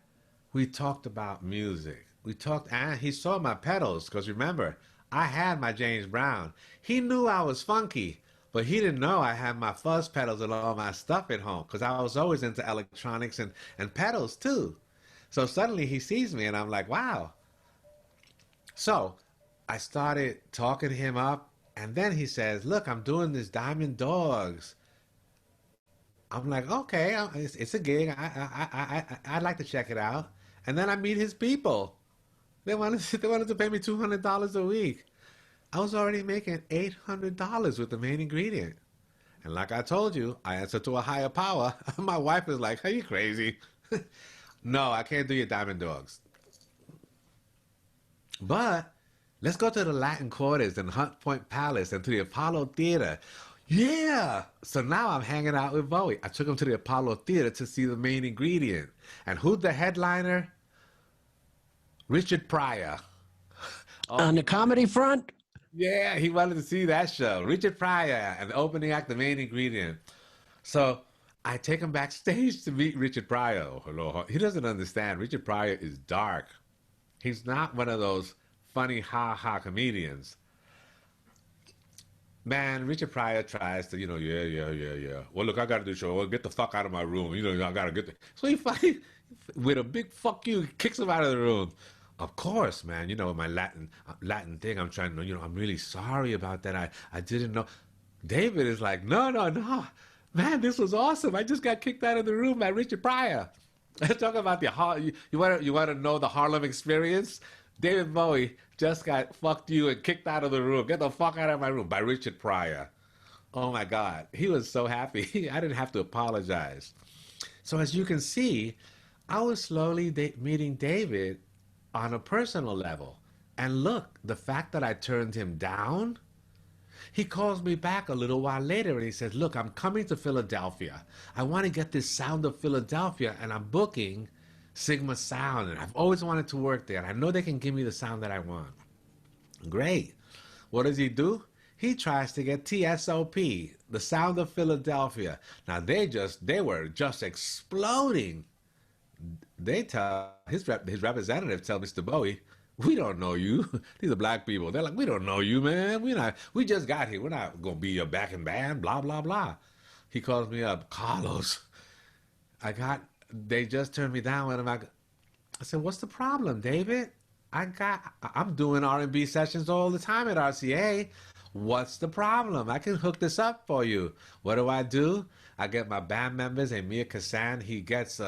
we talked about music. We talked, and he saw my pedals, because remember, I had my James Brown. He knew I was funky, but he didn't know I had my fuzz pedals and all my stuff at home, because I was always into electronics and pedals too. So suddenly he sees me, and I'm like, wow. So I started talking him up, and then he says, look, I'm doing this Diamond Dogs. I'm like, okay, it's a gig. I'd like to check it out. And then I meet his people. They wanted to pay me $200 a week. I was already making $800 with the main ingredient. And like I told you, I answer to a higher power. My wife is like, are you crazy? No, I can't do your Diamond Dogs. But let's go to the Latin Quarters and Hunt Point Palace and to the Apollo Theater. Yeah! So now I'm hanging out with Bowie. I took him to the Apollo Theater to see the main ingredient. And who's the headliner? Richard Pryor. On the comedy front? Yeah, he wanted to see that show. Richard Pryor and the opening act, the main ingredient. So I take him backstage to meet Richard Pryor. Hello. He doesn't understand. Richard Pryor is dark. He's not one of those funny ha-ha comedians. Man, Richard Pryor tries to, yeah. Well, look, I got to do a show. Well, get the fuck out of my room. I got to get the... So he fight with a big fuck you, kicks him out of the room. Of course, man, my Latin thing, I'm trying to, I'm really sorry about that. I didn't know. David is like, no. Man, this was awesome. I just got kicked out of the room by Richard Pryor. Talk about you want to know the Harlem experience? David Bowie just got fucked you and kicked out of the room. Get the fuck out of my room by Richard Pryor. Oh my God. He was so happy. I didn't have to apologize. So as you can see, I was slowly meeting David on a personal level. And look, the fact that I turned him down, he calls me back a little while later and he says, look, I'm coming to Philadelphia. I want to get this sound of Philadelphia and I'm booking Sigma Sound, and I've always wanted to work there. And I know they can give me the sound that I want. Great. What does he do? He tries to get TSOP, the Sound of Philadelphia. Now they were just exploding. They tell his representative tell Mr. Bowie, we don't know you. These are black people. They're like, we don't know you, man. We just got here. We're not gonna be your backing band. Blah blah blah. He calls me up, Carlos. They just turned me down. And I said, what's the problem, David? I'm doing R&B sessions all the time at RCA. What's the problem? I can hook this up for you. What do? I get my band members, Amir Kassan. He gets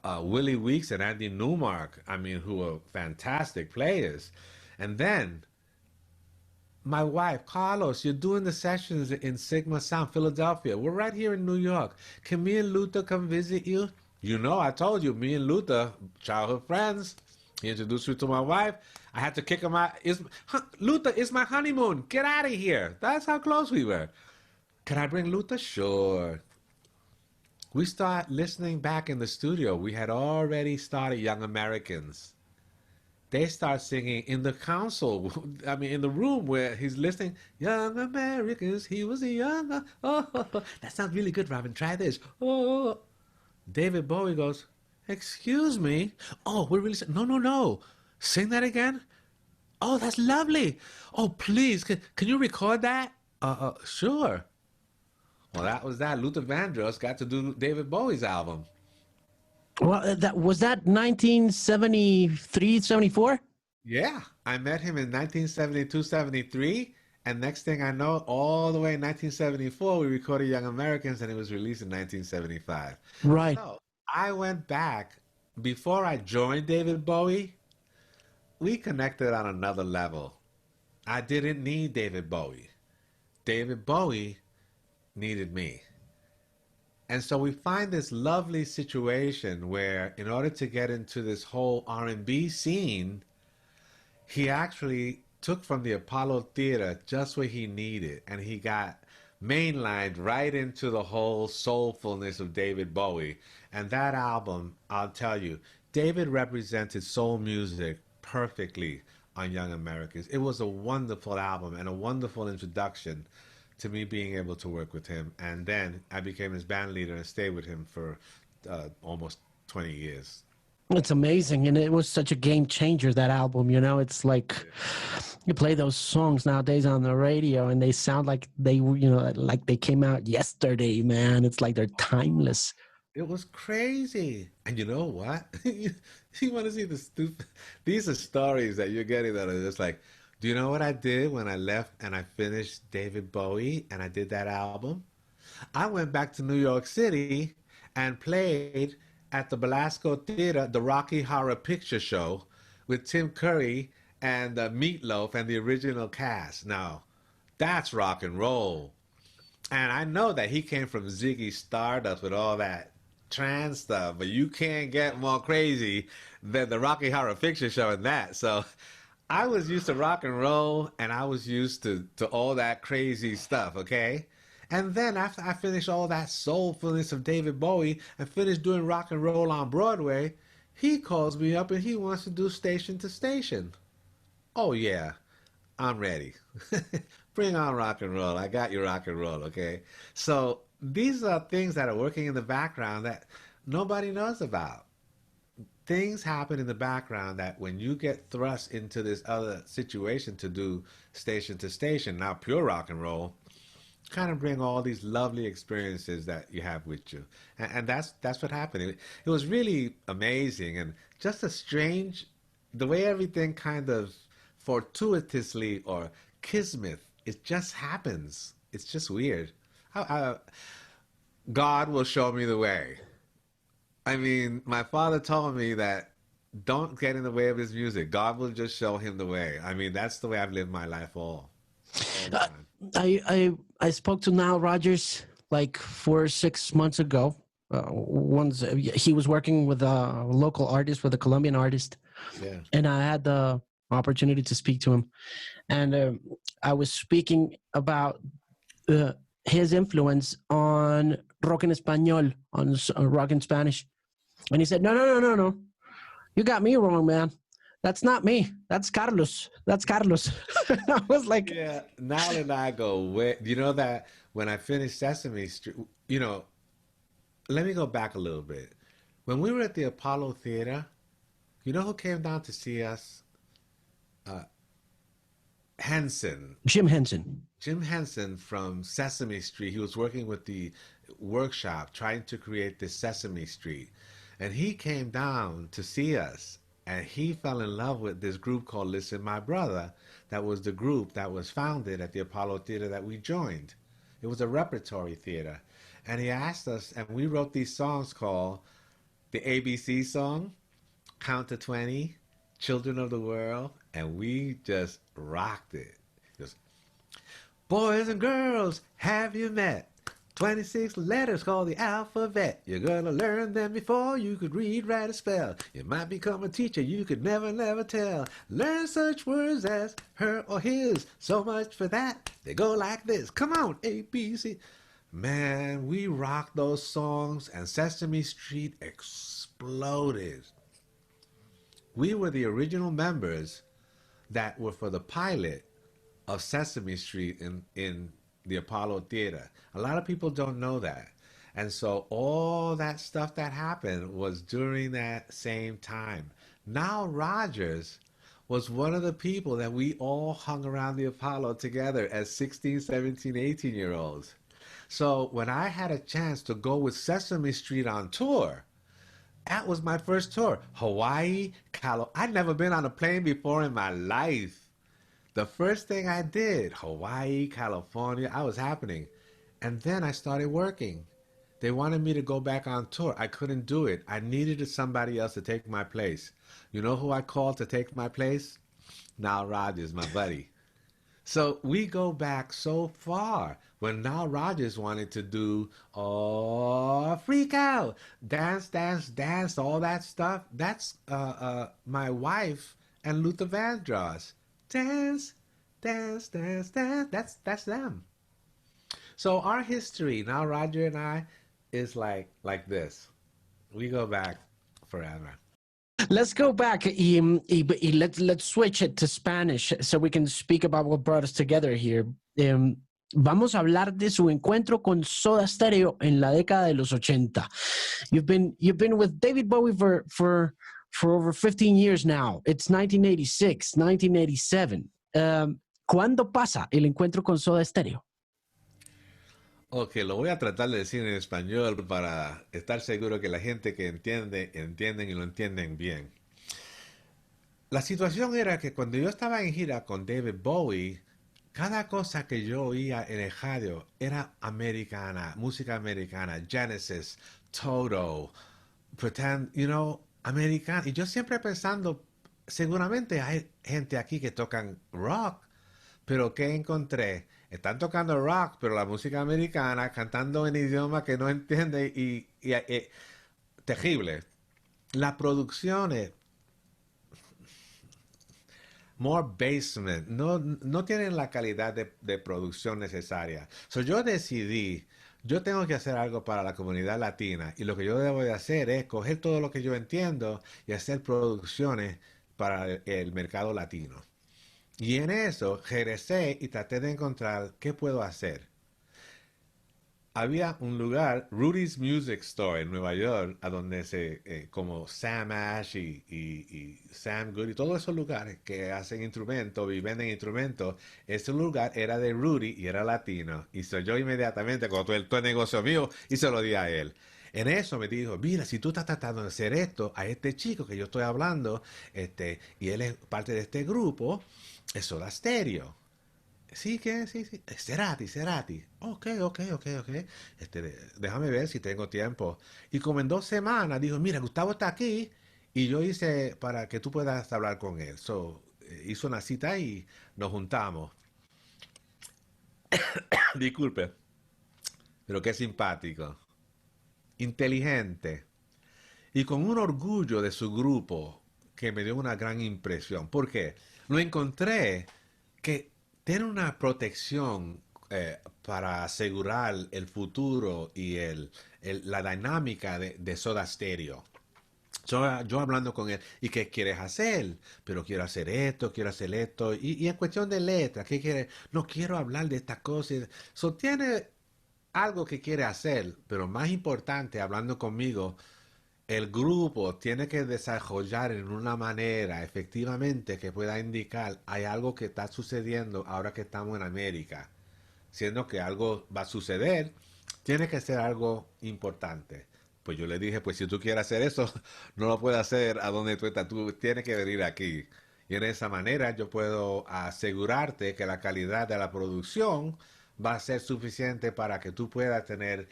Willie Weeks and Andy Newmark, who are fantastic players. And then my wife, Carlos, you're doing the sessions in Sigma Sound, Philadelphia. We're right here in New York. Can me and Luther come visit you? I told you, me and Luther, childhood friends. He introduced me to my wife. I had to kick him out. Luther, it's my honeymoon. Get out of here. That's how close we were. Can I bring Luther? Sure. We start listening back in the studio. We had already started Young Americans. They start singing in the console, in the room where he's listening. Young Americans, he was a young... Oh, that sounds really good, Robin. Try this. Oh. David Bowie goes, excuse me. Oh, we're really... No. Sing that again. Oh, that's lovely. Oh, please, can you record that? Sure. Well, that was that. Luther Vandross got to do David Bowie's album. Well, was that 1973, 74? Yeah, I met him in 1972, 73. And next thing I know, all the way in 1974, we recorded Young Americans, and it was released in 1975. Right. So I went back. Before I joined David Bowie, we connected on another level. I didn't need David Bowie. David Bowie needed me. And so we find this lovely situation where in order to get into this whole R&B scene, he actually took from the Apollo Theater just what he needed, and he got mainlined right into the whole soulfulness of David Bowie. And that album, I'll tell you, David represented soul music perfectly on Young Americans. It was a wonderful album and a wonderful introduction to me being able to work with him. And then I became his band leader and stayed with him for almost 20 years. It's amazing, and it was such a game changer, that album. You know, it's like you play those songs nowadays on the radio, and they sound like they, like they came out yesterday, man. It's like they're timeless. It was crazy. And you know what? You want to see the stupid. These are stories that you're getting that are just like, do you know what I did when I left and I finished David Bowie and I did that album? I went back to New York City and played at the Belasco Theater, the Rocky Horror Picture Show, with Tim Curry and Meatloaf and the original cast. Now, that's rock and roll. And I know that he came from Ziggy Stardust with all that trans stuff, but you can't get more crazy than the Rocky Horror Picture Show and that. So I was used to rock and roll, and I was used to all that crazy stuff, okay? And then after I finished all that soulfulness of David Bowie and finished doing rock and roll on Broadway, he calls me up and he wants to do station to station. Oh yeah, I'm ready. Bring on rock and roll. I got you rock and roll, okay? So these are things that are working in the background that nobody knows about. Things happen in the background that when you get thrust into this other situation to do station to station, now pure rock and roll, kind of bring all these lovely experiences that you have with you. And that's what happened. It was really amazing and just a strange, the way everything kind of fortuitously or kismet, it just happens. It's just weird. God will show me the way. I mean, my father told me that don't get in the way of his music. God will just show him the way. I mean, that's the way I've lived my life all the time. I spoke to Nile Rodgers like 4 or 6 months ago. Once he was working with a local artist, with a Colombian artist, Yeah. and I had the opportunity to speak to him, and I was speaking about his influence on rock en español, on rock in Spanish, and he said, "No, you got me wrong, man. That's not me. That's Carlos. That's Carlos." I was like, Yeah, Nile and I go way. You know that when I finished Sesame Street, let me go back a little bit. When we were at the Apollo Theater, you know who came down to see us? Henson. Jim Henson. Jim Henson from Sesame Street. He was working with the workshop trying to create this Sesame Street. And he came down to see us. And he fell in love with this group called Listen My Brother. That was the group that was founded at the Apollo Theater that we joined. It was a repertory theater. And he asked us, and we wrote these songs called the ABC song, Count to 20, Children of the World, and we just rocked it. Just, boys and girls, have you met? 26 letters called the alphabet. You're gonna learn them before you could read, write, or spell. You might become a teacher you could never tell. Learn such words as her or his. So much for that. They go like this. Come on, A, B, C. Man, we rocked those songs and Sesame Street exploded. We were the original members that were for the pilot of Sesame Street in the Apollo Theater. A lot of people don't know that. And so all that stuff that happened was during that same time. Nile Rodgers was one of the people that we all hung around the Apollo together as 16, 17, 18-year-olds. So when I had a chance to go with Sesame Street on tour, that was my first tour. Hawaii, California. I'd never been on a plane before in my life. The first thing I did, Hawaii, California, I was happening. And then I started working. They wanted me to go back on tour. I couldn't do it. I needed somebody else to take my place. You know who I called to take my place? Nile Rodgers, my buddy. So we go back so far. When Nile Rodgers wanted to do, oh, freak out, dance, dance, dance, all that stuff, that's my wife and Luther Vandross. Dance, dance, dance, dance. That's them. So our history, now Roger and I, is like this. We go back forever. Let's go back. Let's switch it to Spanish so we can speak about what brought us together here. Vamos a hablar de su encuentro con Soda Stereo en la década de los 80. You've been with David Bowie for over 15 years now. It's 1986, 1987. ¿Cuándo pasa el encuentro con Soda Stereo? Ok, lo voy a tratar de decir en español para estar seguro que la gente que entiende, entienden y lo entienden bien. La situación era que cuando yo estaba en gira con David Bowie, cada cosa que yo oía en el radio era americana, música americana, Genesis, Toto, pretend, americana. Y yo siempre pensando, seguramente hay gente aquí que tocan rock, pero ¿qué encontré? Están tocando rock, pero la música americana, cantando en idioma que no entiende y terrible. Las producciones more basement, no tienen la calidad de producción necesaria. So yo decidí, yo tengo que hacer algo para la comunidad latina y lo que yo debo de hacer es coger todo lo que yo entiendo y hacer producciones para el mercado latino. Y en eso regresé y traté de encontrar qué puedo hacer. Había un lugar, Rudy's Music Store en Nueva York, a donde como Sam Ash y Sam Good y todos esos lugares que hacen instrumentos y venden instrumentos, ese lugar era de Rudy y era latino. Y soy yo inmediatamente, con todo el negocio mío, y se lo di a él. En eso me dijo, mira, si tú estás tratando de hacer esto a este chico que yo estoy hablando, y él es parte de este grupo, es Soda Stereo. Sí, que sí, sí. Cerati. Ok. Déjame ver si tengo tiempo. Y como en 2 semanas, dijo, mira, Gustavo está aquí. Y yo hice para que tú puedas hablar con él. So, hizo una cita y nos juntamos. Disculpe, pero qué simpático. Inteligente. Y con un orgullo de su grupo que me dio una gran impresión. ¿Por qué? Lo encontré que tiene una protección para asegurar el futuro y la dinámica de Soda Stereo. Yo hablando con él, ¿y qué quieres hacer? Pero quiero hacer esto, y en cuestión de letra, ¿qué quieres? No quiero hablar de estas cosas. Tiene algo que quiere hacer, pero más importante, hablando conmigo, el grupo tiene que desarrollar en una manera efectivamente que pueda indicar hay algo que está sucediendo ahora que estamos en América, siendo que algo va a suceder, tiene que ser algo importante. Pues yo le dije, pues si tú quieres hacer eso, no lo puedes hacer a donde tú estás, tú tienes que venir aquí. Y en esa manera yo puedo asegurarte que la calidad de la producción va a ser suficiente para que tú puedas tener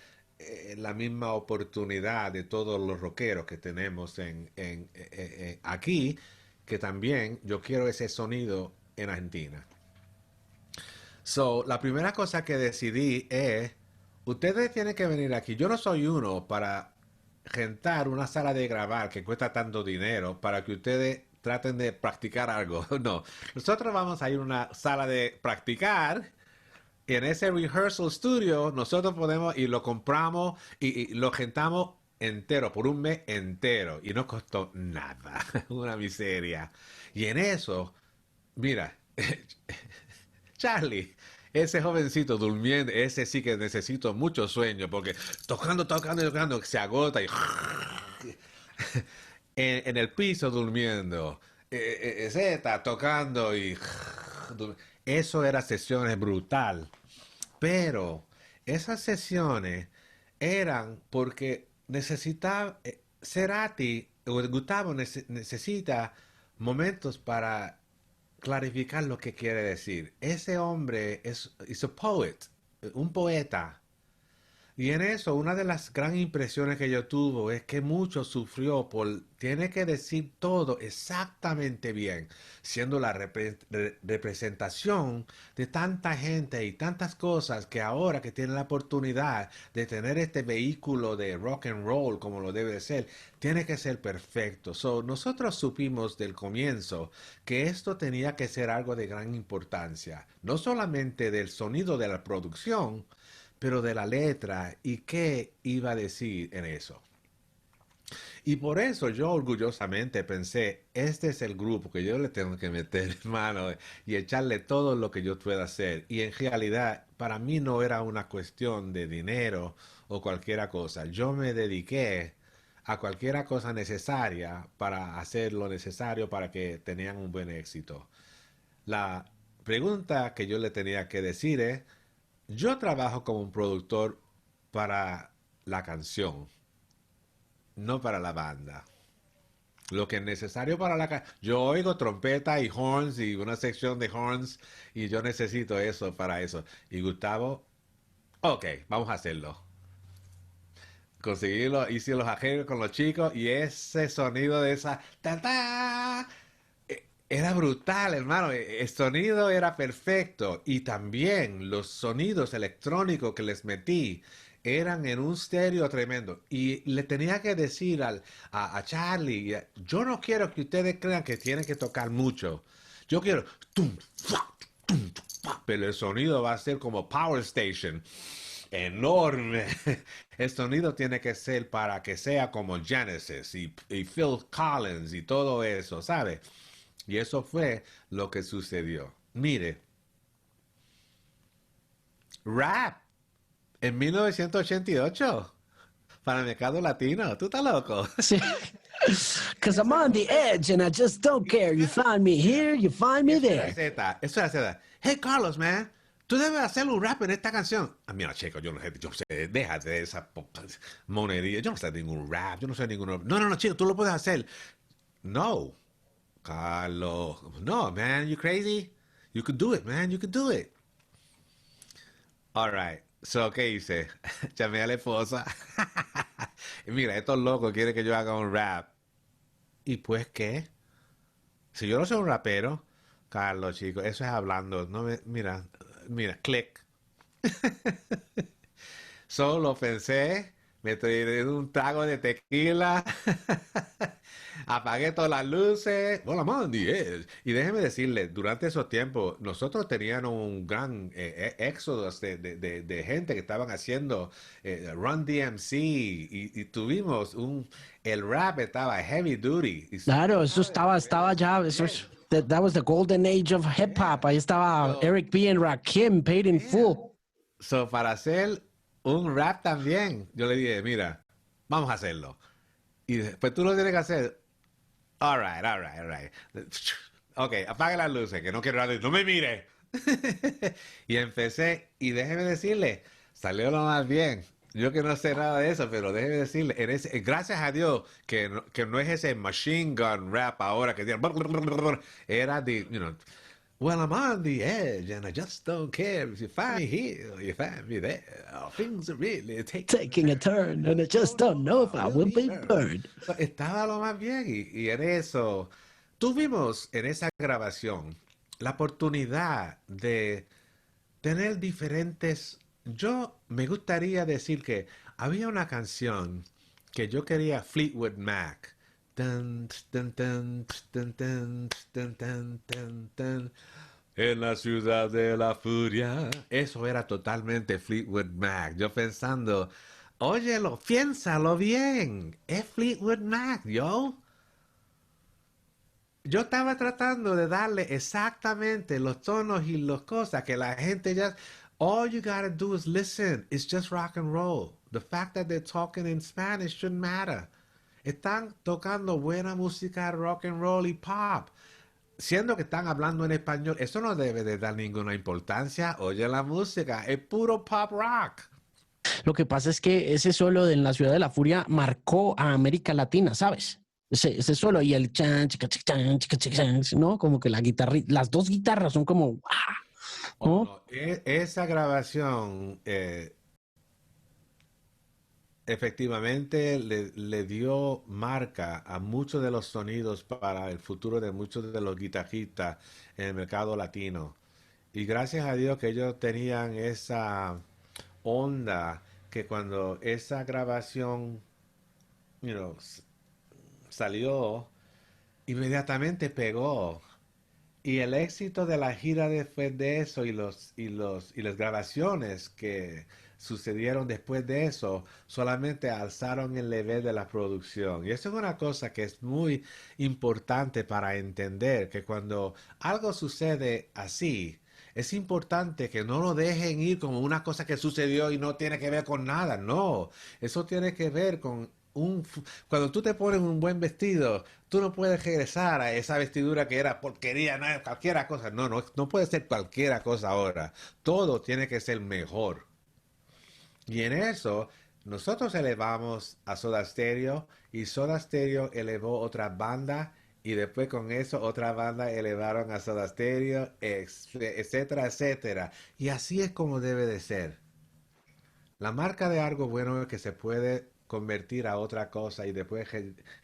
la misma oportunidad de todos los rockeros que tenemos aquí, que también yo quiero ese sonido en Argentina. So, la primera cosa que decidí es, ustedes tienen que venir aquí. Yo no soy uno para rentar una sala de grabar que cuesta tanto dinero para que ustedes traten de practicar algo. No, nosotros vamos a ir a una sala de practicar y en ese rehearsal studio nosotros podemos y lo compramos y lo rentamos entero, por un mes entero. Y no costó nada, una miseria. Y en eso, mira, Charlie, ese jovencito durmiendo, ese sí que necesito mucho sueño porque tocando, se agota y en el piso durmiendo. Z tocando y eso era sesiones brutal. Pero esas sesiones eran porque necesitaba Cerati o Gustavo necesita momentos para clarificar lo que quiere decir. Ese hombre es a poet, un poeta. Y en eso, una de las gran impresiones que yo tuve es que mucho sufrió por, tiene que decir todo exactamente bien, siendo la representación de tanta gente y tantas cosas que ahora que tiene la oportunidad de tener este vehículo de rock and roll como lo debe ser, tiene que ser perfecto. So, nosotros supimos del comienzo que esto tenía que ser algo de gran importancia, no solamente del sonido de la producción, pero de la letra y qué iba a decir en eso. Y por eso yo orgullosamente pensé, este es el grupo que yo le tengo que meter mano y echarle todo lo que yo pueda hacer. Y en realidad, para mí no era una cuestión de dinero o cualquier cosa. Yo me dediqué a cualquier cosa necesaria para hacer lo necesario para que tenían un buen éxito. La pregunta que yo le tenía que decir es, yo trabajo como un productor para la canción, no para la banda. Lo que es necesario para la canción. Yo oigo trompeta y horns y una sección de horns y yo necesito eso para eso. Y Gustavo, ok, vamos a hacerlo. Conseguirlo, hice los arreglos con los chicos y ese sonido de esa ta ta era brutal, hermano. El sonido era perfecto y también los sonidos electrónicos que les metí eran en un estéreo tremendo. Y le tenía que decir a Charlie, yo no quiero que ustedes crean que tienen que tocar mucho. Yo quiero tum, fa, tum, fa, pero el sonido va a ser como Power Station. Enorme. El sonido tiene que ser para que sea como Genesis y Phil Collins y todo eso, ¿sabe? Y eso fue lo que sucedió. Mire, rap en 1988 para el mercado latino. ¿Tú estás loco? Sí. Because I'm on the edge and I just don't care. You find me here, you find me Eso era there. Z, eso era Z. Hey, Carlos, man, tú debes hacer un rap en esta canción. Ah, mira, chico, yo no sé, déjate de esa monería. Yo no sé ningún rap, yo no sé ningún... No, no, no, chico, tú lo puedes hacer. No, Carlos. No, man, you crazy? You could do it, man, you could do it. All right. So, ¿qué hice? Llamé a la esposa. Y mira, estos locos quieren que yo haga un rap. ¿Y pues qué? Si yo no soy un rapero, Carlos, chicos, eso es hablando. No me, mira, click. Solo pensé, me tiré un trago de tequila, apagué todas las luces. Hola, Mandy. Y déjeme decirle, durante esos tiempos, nosotros teníamos un gran éxodo de gente que estaban haciendo Run DMC y tuvimos el rap estaba heavy duty. Claro, eso estaba ya, eso es, that was the golden age of hip hop. Ahí estaba So, Eric B. and Rakim, paid in yeah. full. So, para hacer un rap también, yo le dije, mira, vamos a hacerlo. Y después tú lo tienes que hacer. All right, all right, all right. Ok, apague las luces, que no quiero nada. No me mire. Y empecé, y déjeme decirle, salió lo más bien. Yo que no sé nada de eso, pero déjeme decirle, gracias a Dios que no es ese machine gun rap ahora que tiene, era de, well, I'm on the edge and I just don't care if you find me here or you find me there. Things are really taking Taking a turn, and I just don't know if I will will be be burned. burned. Estaba lo más bien y en eso tuvimos en esa grabación la oportunidad de tener diferentes... Yo me gustaría decir que había una canción que yo quería Fleetwood Mac. Tan, tan, tan, tan, tan, tan, tan, tan, tan. En la ciudad de la furia. Eso era totalmente Fleetwood Mac. Yo pensando, óyelo, piénsalo bien. Es Fleetwood Mac, yo. Yo estaba tratando de darle exactamente los tonos y las cosas que la gente ya... All you gotta do is listen. It's just rock and roll. The fact that they're talking in Spanish shouldn't matter. Están tocando buena música rock and roll y pop. Siendo que están hablando en español, eso no debe de dar ninguna importancia. Oye la música, es puro pop rock. Lo que pasa es que ese solo de En la Ciudad de la Furia marcó a América Latina, ¿sabes? Ese solo y el chan, chica, chica, chan, chica, chica, chan, ¿no? Como que la guitarra, las dos guitarras son como, Oh, ¿no? no. Esa grabación efectivamente le dio marca a muchos de los sonidos para el futuro de muchos de los guitarristas en el mercado latino. Y gracias a Dios que ellos tenían esa onda que cuando esa grabación, you know, salió, inmediatamente pegó. Y el éxito de la gira después de eso y las grabaciones que sucedieron después de eso solamente alzaron el nivel de la producción. Y eso es una cosa que es muy importante para entender, que cuando algo sucede así, es importante que no lo dejen ir como una cosa que sucedió y no tiene que ver con nada. No, eso tiene que ver con cuando tú te pones un buen vestido, tú no puedes regresar a esa vestidura que era porquería, no, cualquiera cosa. No, no, no puede ser cualquiera cosa ahora. Todo tiene que ser mejor. Y en eso, nosotros elevamos a Soda Stereo y Soda Stereo elevó otra banda y después con eso otra banda elevaron a Soda Stereo, etcétera, etcétera. Y así es como debe de ser. La marca de algo bueno es que se puede convertir a otra cosa y después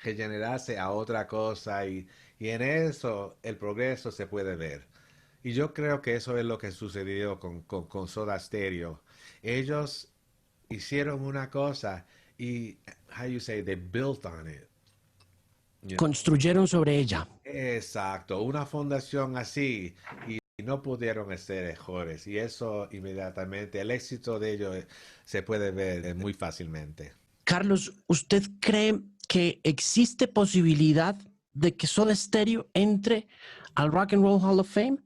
regenerarse a otra cosa y en eso el progreso se puede ver. Y yo creo que eso es lo que sucedió con Soda Stereo. Ellos hicieron una cosa y, how you say, they built on it. You know? Construyeron sobre ella. Exacto, una fundación así y no pudieron ser mejores y eso inmediatamente, el éxito de ellos se puede ver muy fácilmente. Carlos, ¿usted cree que existe posibilidad de que Soda Stereo entre al Rock and Roll Hall of Fame?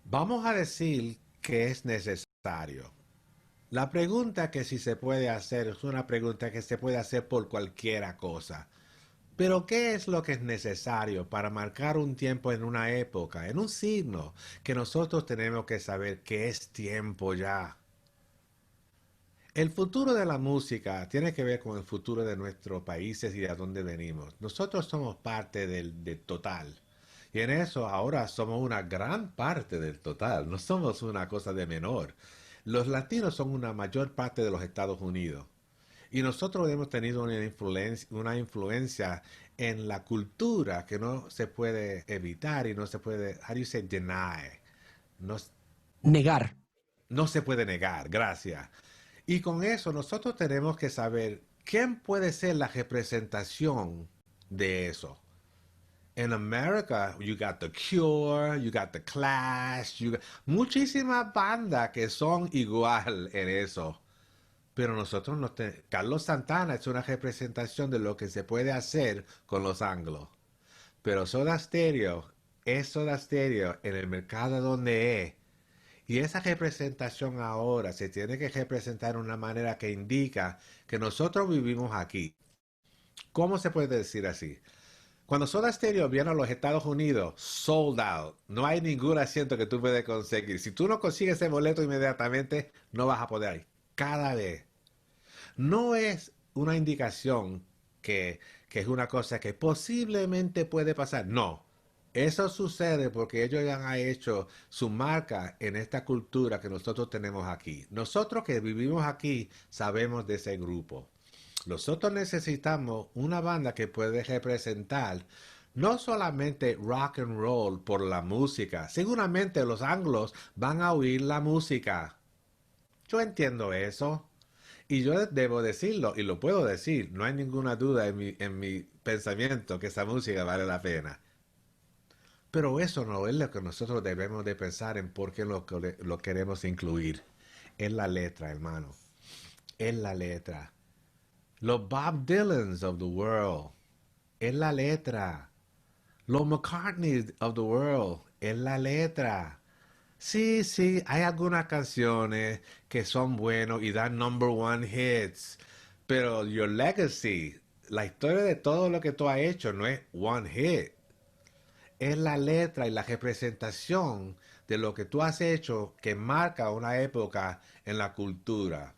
Vamos a decir que es necesario. La pregunta que si se puede hacer es una pregunta que se puede hacer por cualquiera cosa. Pero ¿qué es lo que es necesario para marcar un tiempo en una época, en un signo, que nosotros tenemos que saber que es tiempo ya? El futuro de la música tiene que ver con el futuro de nuestros países y de dónde venimos. Nosotros somos parte del total. Y en eso ahora somos una gran parte del total. No somos una cosa de menor. Los latinos son una mayor parte de los Estados Unidos. Y nosotros hemos tenido una influencia en la cultura que no se puede evitar y no se puede, how do you say, deny? No, Negar. no se puede negar, gracias. Y con eso nosotros tenemos que saber quién puede ser la representación de eso. En América, you got The Cure, you got The Clash, muchísimas bandas que son igual en eso. Pero nosotros no tenemos. Carlos Santana es una representación de lo que se puede hacer con los anglos. Pero Soda Stereo es Soda Stereo en el mercado donde es. Y esa representación ahora se tiene que representar de una manera que indica que nosotros vivimos aquí. ¿Cómo se puede decir así? Cuando Soda Stereo viene a los Estados Unidos, sold out. No hay ningún asiento que tú puedas conseguir. Si tú no consigues ese boleto inmediatamente, no vas a poder ir. Cada vez. No es una indicación que es una cosa que posiblemente puede pasar. No. Eso sucede porque ellos ya han hecho su marca en esta cultura que nosotros tenemos aquí. Nosotros que vivimos aquí sabemos de ese grupo. Nosotros necesitamos una banda que puede representar no solamente rock and roll por la música. Seguramente los anglos van a oír la música. Yo entiendo eso. Y yo debo decirlo, y lo puedo decir, no hay ninguna duda en mi pensamiento que esa música vale la pena. Pero eso no es lo que nosotros debemos de pensar en por qué lo queremos incluir. Es la letra, hermano. Es la letra. Los Bob Dylans of the world. Es la letra. Los McCartney of the world. Es la letra. Sí, sí, hay algunas canciones que son buenos y dan number one hits. Pero your legacy, la historia de todo lo que tú has hecho no es one hit. Es la letra y la representación de lo que tú has hecho que marca una época en la cultura.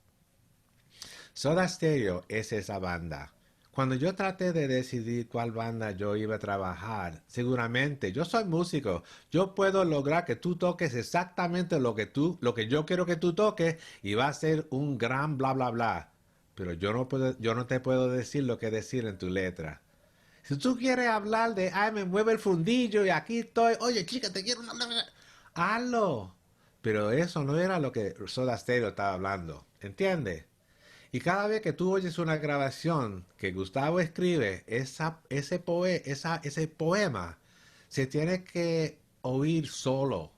Soda Stereo es esa banda. Cuando yo traté de decidir cuál banda yo iba a trabajar, seguramente yo soy músico, yo puedo lograr que tú toques exactamente lo que yo quiero que tú toques y va a ser un gran bla bla bla. Pero yo no te puedo decir lo que decir en tu letra. Si tú quieres hablar de, ay, me mueve el fundillo y aquí estoy, oye, chica, te quiero hablar, hazlo. Pero eso no era lo que Soda Stereo estaba hablando, ¿entiendes? Y cada vez que tú oyes una grabación que Gustavo escribe, ese poema se tiene que oír solo.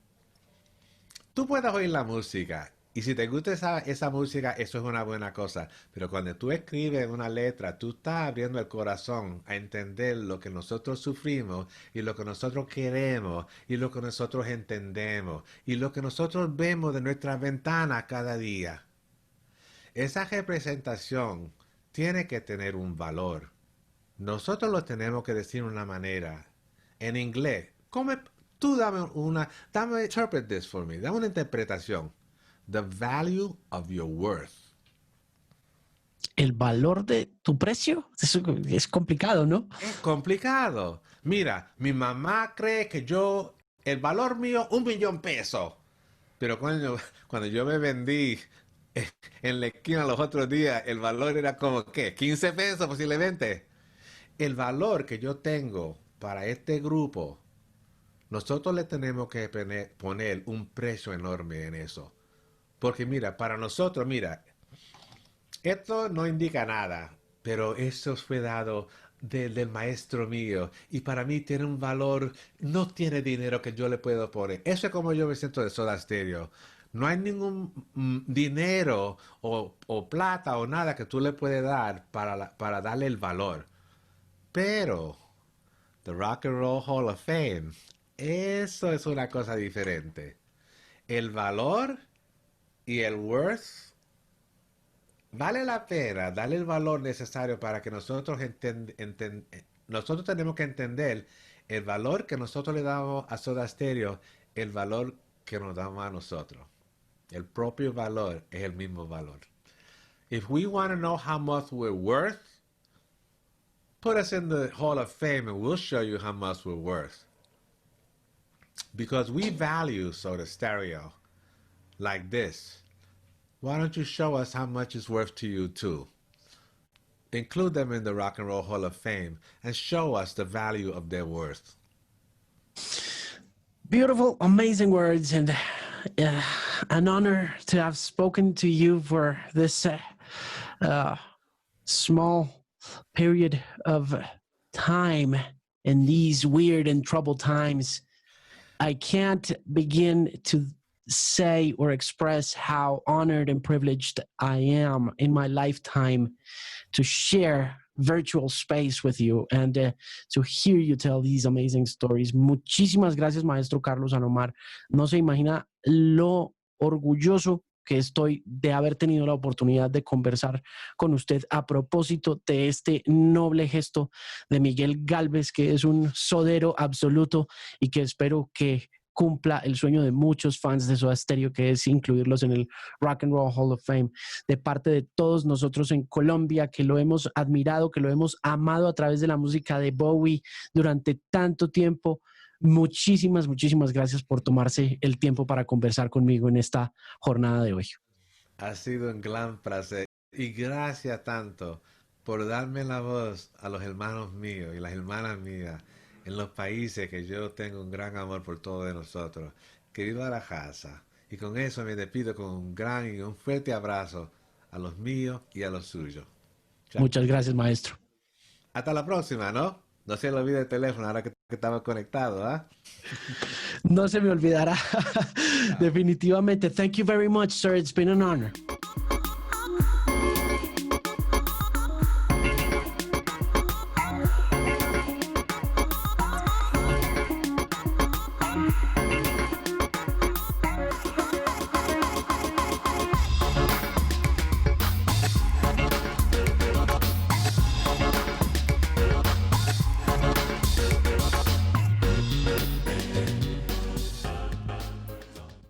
Tú puedes oír la música Y si te gusta esa música, eso es una buena cosa. Pero cuando tú escribes una letra, tú estás abriendo el corazón a entender lo que nosotros sufrimos y lo que nosotros queremos y lo que nosotros entendemos y lo que nosotros vemos de nuestra ventana cada día. Esa representación tiene que tener un valor. Nosotros lo tenemos que decir de una manera. En inglés, tú interpret this for me, dame una interpretación. The value of your worth. El valor de tu precio es complicado, ¿no? Es complicado. Mira, mi mamá cree que el valor mío, 1,000,000 pesos. Pero cuando yo me vendí en la esquina los otros días, el valor era como, ¿qué? 15 pesos posiblemente. El valor que yo tengo para este grupo, nosotros le tenemos que poner un precio enorme en eso. Porque mira, para nosotros, mira, esto no indica nada, pero eso fue dado del maestro mío y para mí tiene un valor, no tiene dinero que yo le puedo poner. Eso es como yo me siento de Soda Stereo. No hay ningún dinero o plata o nada que tú le puedes dar para darle el valor. Pero the Rock and Roll Hall of Fame, eso es una cosa diferente. El valor y el worth, vale la pena darle el valor necesario para que nosotros nosotros tenemos que entender el valor que nosotros le damos a Soda Stereo, el valor que nos damos a nosotros. El propio valor es el mismo valor. If we want to know how much we're worth, put us in the Hall of Fame and we'll show you how much we're worth. Because we value Soda Stereo like this. Why don't you show us how much it's worth to you too? Include them in the Rock and Roll Hall of Fame and show us the value of their worth. Beautiful, amazing words, and an honor to have spoken to you for this small period of time in these weird and troubled times. I can't begin to say or express how honored and privileged I am in my lifetime to share virtual space with you and to hear you tell these amazing stories. Muchísimas gracias, maestro Carlos Alomar. No se imagina lo orgulloso que estoy de haber tenido la oportunidad de conversar con usted a propósito de este noble gesto de Miguel Gálvez, que es un sodero absoluto y que espero que cumpla el sueño de muchos fans de Soda Stereo, que es incluirlos en el Rock and Roll Hall of Fame. De parte de todos nosotros en Colombia, que lo hemos admirado, que lo hemos amado a través de la música de Bowie durante tanto tiempo, muchísimas, muchísimas gracias por tomarse el tiempo para conversar conmigo en esta jornada de hoy. Ha sido un gran placer y gracias tanto por darme la voz a los hermanos míos y las hermanas mías en los países que yo tengo un gran amor por todos de nosotros. Querido a la casa. Y con eso me despido con un gran y un fuerte abrazo a los míos y a los suyos. Chao. Muchas gracias, maestro. Hasta la próxima, ¿no? No se le olvide el teléfono ahora que estamos conectados, ¿ah? No se me olvidará. Definitivamente. Thank you very much, sir. It's been an honor.